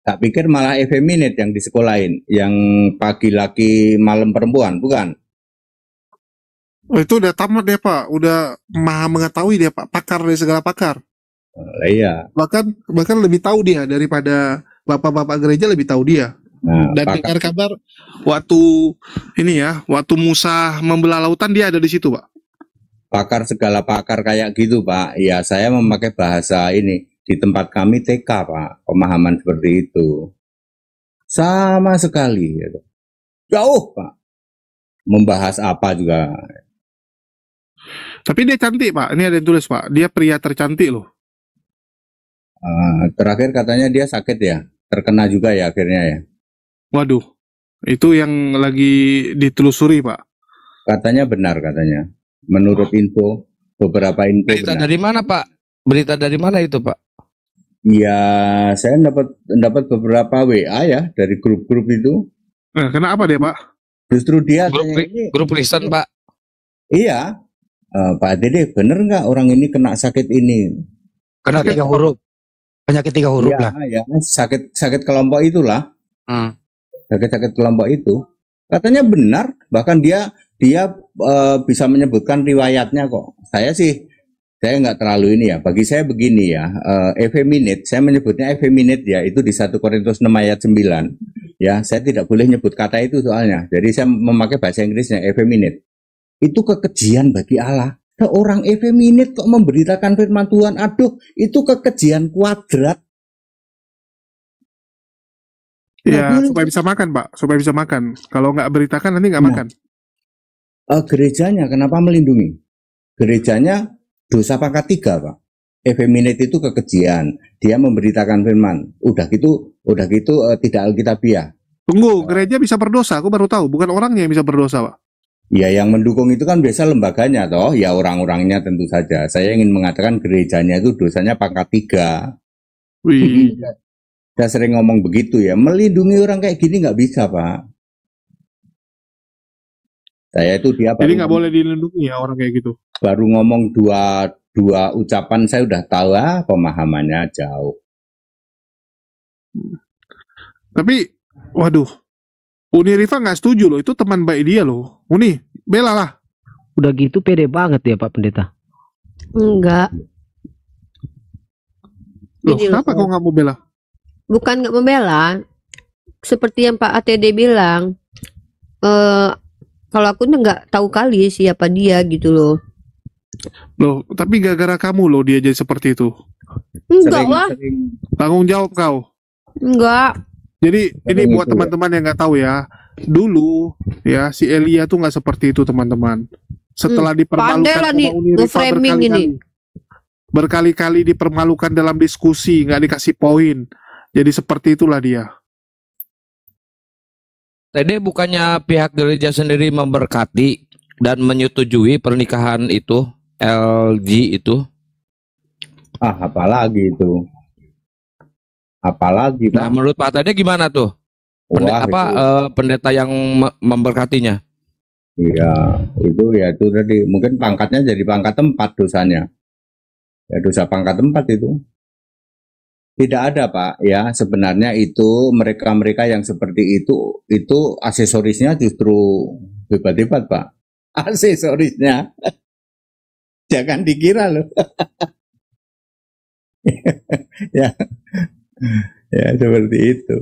Tak pikir malah effeminate yang disekolahin, yang pagi laki malam perempuan, bukan? Oh, itu udah tamat deh Pak, udah maha mengetahui dia Pak, pakar dari segala pakar. Iya. Bahkan lebih tahu dia daripada bapak-bapak gereja, lebih tahu dia. Nah, dan dengar kabar waktu Musa membelah lautan dia ada di situ, Pak. Pakar segala pakar kayak gitu, Pak. Ya, saya memakai bahasa ini di tempat kami TK, Pak. Pemahaman seperti itu sama sekali jauh, Pak. Membahas apa juga. Tapi dia cantik, Pak. Ini ada yang tulis, Pak. Dia pria tercantik loh. Terakhir katanya dia sakit ya, terkena juga ya akhirnya ya. Waduh, itu yang lagi ditelusuri, Pak. Katanya benar katanya. Menurut beberapa info. Berita benar. Dari mana, Pak? Berita dari mana itu, Pak? Ya, saya dapat beberapa WA ya dari grup-grup itu. Kenapa dia, Pak? Justru dia grup Kristen, Pak. Iya. Pak Dede, bener nggak orang ini kena sakit ini? Kena 3 huruf. Penyakit 3 huruf Ya, lah. ya, sakit kelompok itulah. Sakit kelompok itu. Katanya benar, bahkan dia bisa menyebutkan riwayatnya kok. Saya nggak terlalu ini ya. Bagi saya begini ya, effeminate, saya menyebutnya effeminate ya, itu di 1 Korintus 6 ayat 9. Ya, saya tidak boleh nyebut kata itu soalnya. Jadi saya memakai bahasa Inggrisnya effeminate. Itu kekejian bagi Allah. Seorang effeminate kok memberitakan firman Tuhan, aduh, itu kekejian kuadrat. Ya, supaya bisa makan, Pak. Supaya bisa makan. Kalau nggak beritakan nanti nggak makan. Gerejanya kenapa melindungi? Gerejanya dosa pangkat 3, Pak. Effeminate itu kekejian. Dia memberitakan firman. Udah gitu tidak alkitabiah. Tunggu, gereja bisa berdosa. Aku baru tahu. Bukan orangnya yang bisa berdosa, Pak. Ya, yang mendukung itu kan biasa lembaganya toh. Ya, orang-orangnya tentu saja. Saya ingin mengatakan gerejanya itu dosanya pangkat 3. Wih. Saya sering ngomong begitu ya. Melindungi orang kayak gini nggak bisa, Pak. Saya itu Jadi nggak boleh dilindungi ya orang kayak gitu. Baru ngomong dua ucapan saya udah tahu pemahamannya jauh. Tapi, waduh, Uni Rifa nggak setuju loh. Itu teman baik dia loh. Uni, bela lah. Udah gitu pede banget ya Pak Pendeta. Enggak. Loh, Gini kenapa kau nggak mau bela? Bukan nggak membela. Seperti yang Pak ATD bilang, kalau aku nggak tahu kali siapa dia gitu loh. Loh, tapi gara-gara kamu loh dia jadi seperti itu. Enggak lah. Tanggung jawab kau. Enggak. Jadi ini buat teman-teman yang nggak tahu ya. Dulu ya si Elia tuh nggak seperti itu teman-teman. Setelah dipermalukan sama Uni Rifa berkali-kali dipermalukan dalam diskusi, nggak dikasih poin. Jadi seperti itulah dia. Tadi bukannya pihak gereja sendiri memberkati dan menyetujui pernikahan itu, LG itu? Apalagi itu. Apalagi, Pak. Nah, menurut Pak Tede gimana tuh? Pendeta yang memberkatinya? Iya, itu tadi mungkin pangkatnya jadi pangkat 4 dosanya. Ya, dosa pangkat 4 itu. Tidak ada, Pak, ya. Sebenarnya itu mereka-mereka yang seperti itu aksesorisnya justru hebat-hebat, Pak. Aksesorisnya. Jangan dikira loh. ya. Ya, seperti itu.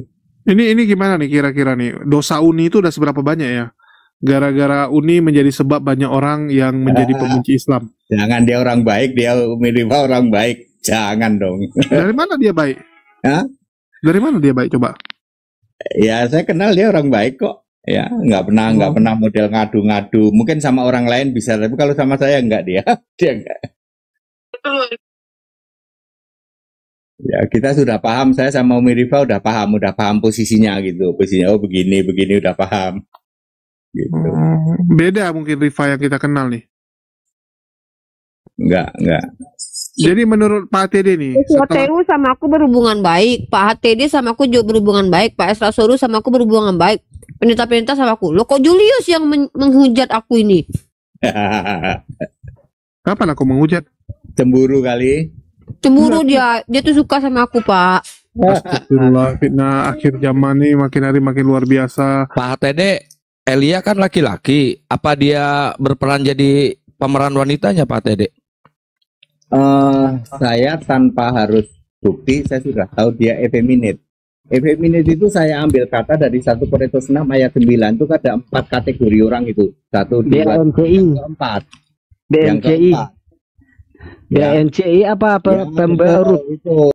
Ini gimana nih kira-kira nih? Dosa Uni itu udah seberapa banyak ya? Gara-gara Uni menjadi sebab banyak orang yang menjadi pembenci Islam. Jangan, dia orang baik, dia Umi Rifa orang baik. Jangan dong. Dari mana dia baik? Hah? Dari mana dia baik coba? Ya, saya kenal dia orang baik kok. Ya, nggak pernah model ngadu-ngadu. Mungkin sama orang lain bisa, tapi kalau sama saya enggak dia. Dia enggak. Ya, kita sudah paham, saya sama Umi Rifa udah paham posisinya gitu. Posisinya begini udah paham. Gitu. Beda mungkin Rifa yang kita kenal nih. Enggak. Jadi menurut Pak ATD nih, Pak TU sama aku berhubungan baik, Pak HTD sama aku juga berhubungan baik, Pak Esra Soru sama aku berhubungan baik, pendeta-pendeta sama aku. Loh, kok Julius yang menghujat aku ini? Kapan aku menghujat? Cemburu kali. Cemburu dia tuh suka sama aku, Pak. Astagfirullah, fitnah akhir zaman nih makin hari makin luar biasa. Pak HTD, Elia kan laki-laki, apa dia berperan jadi pemeran wanitanya Pak HTD? Saya tanpa harus bukti, saya sudah tahu dia effeminate. Effeminate itu saya ambil kata dari 1 Korintus 6 ayat 9, itu ada 4 kategori orang itu. 1, 2, 3, 4. BNCI. BNCI apa pembaru? Itu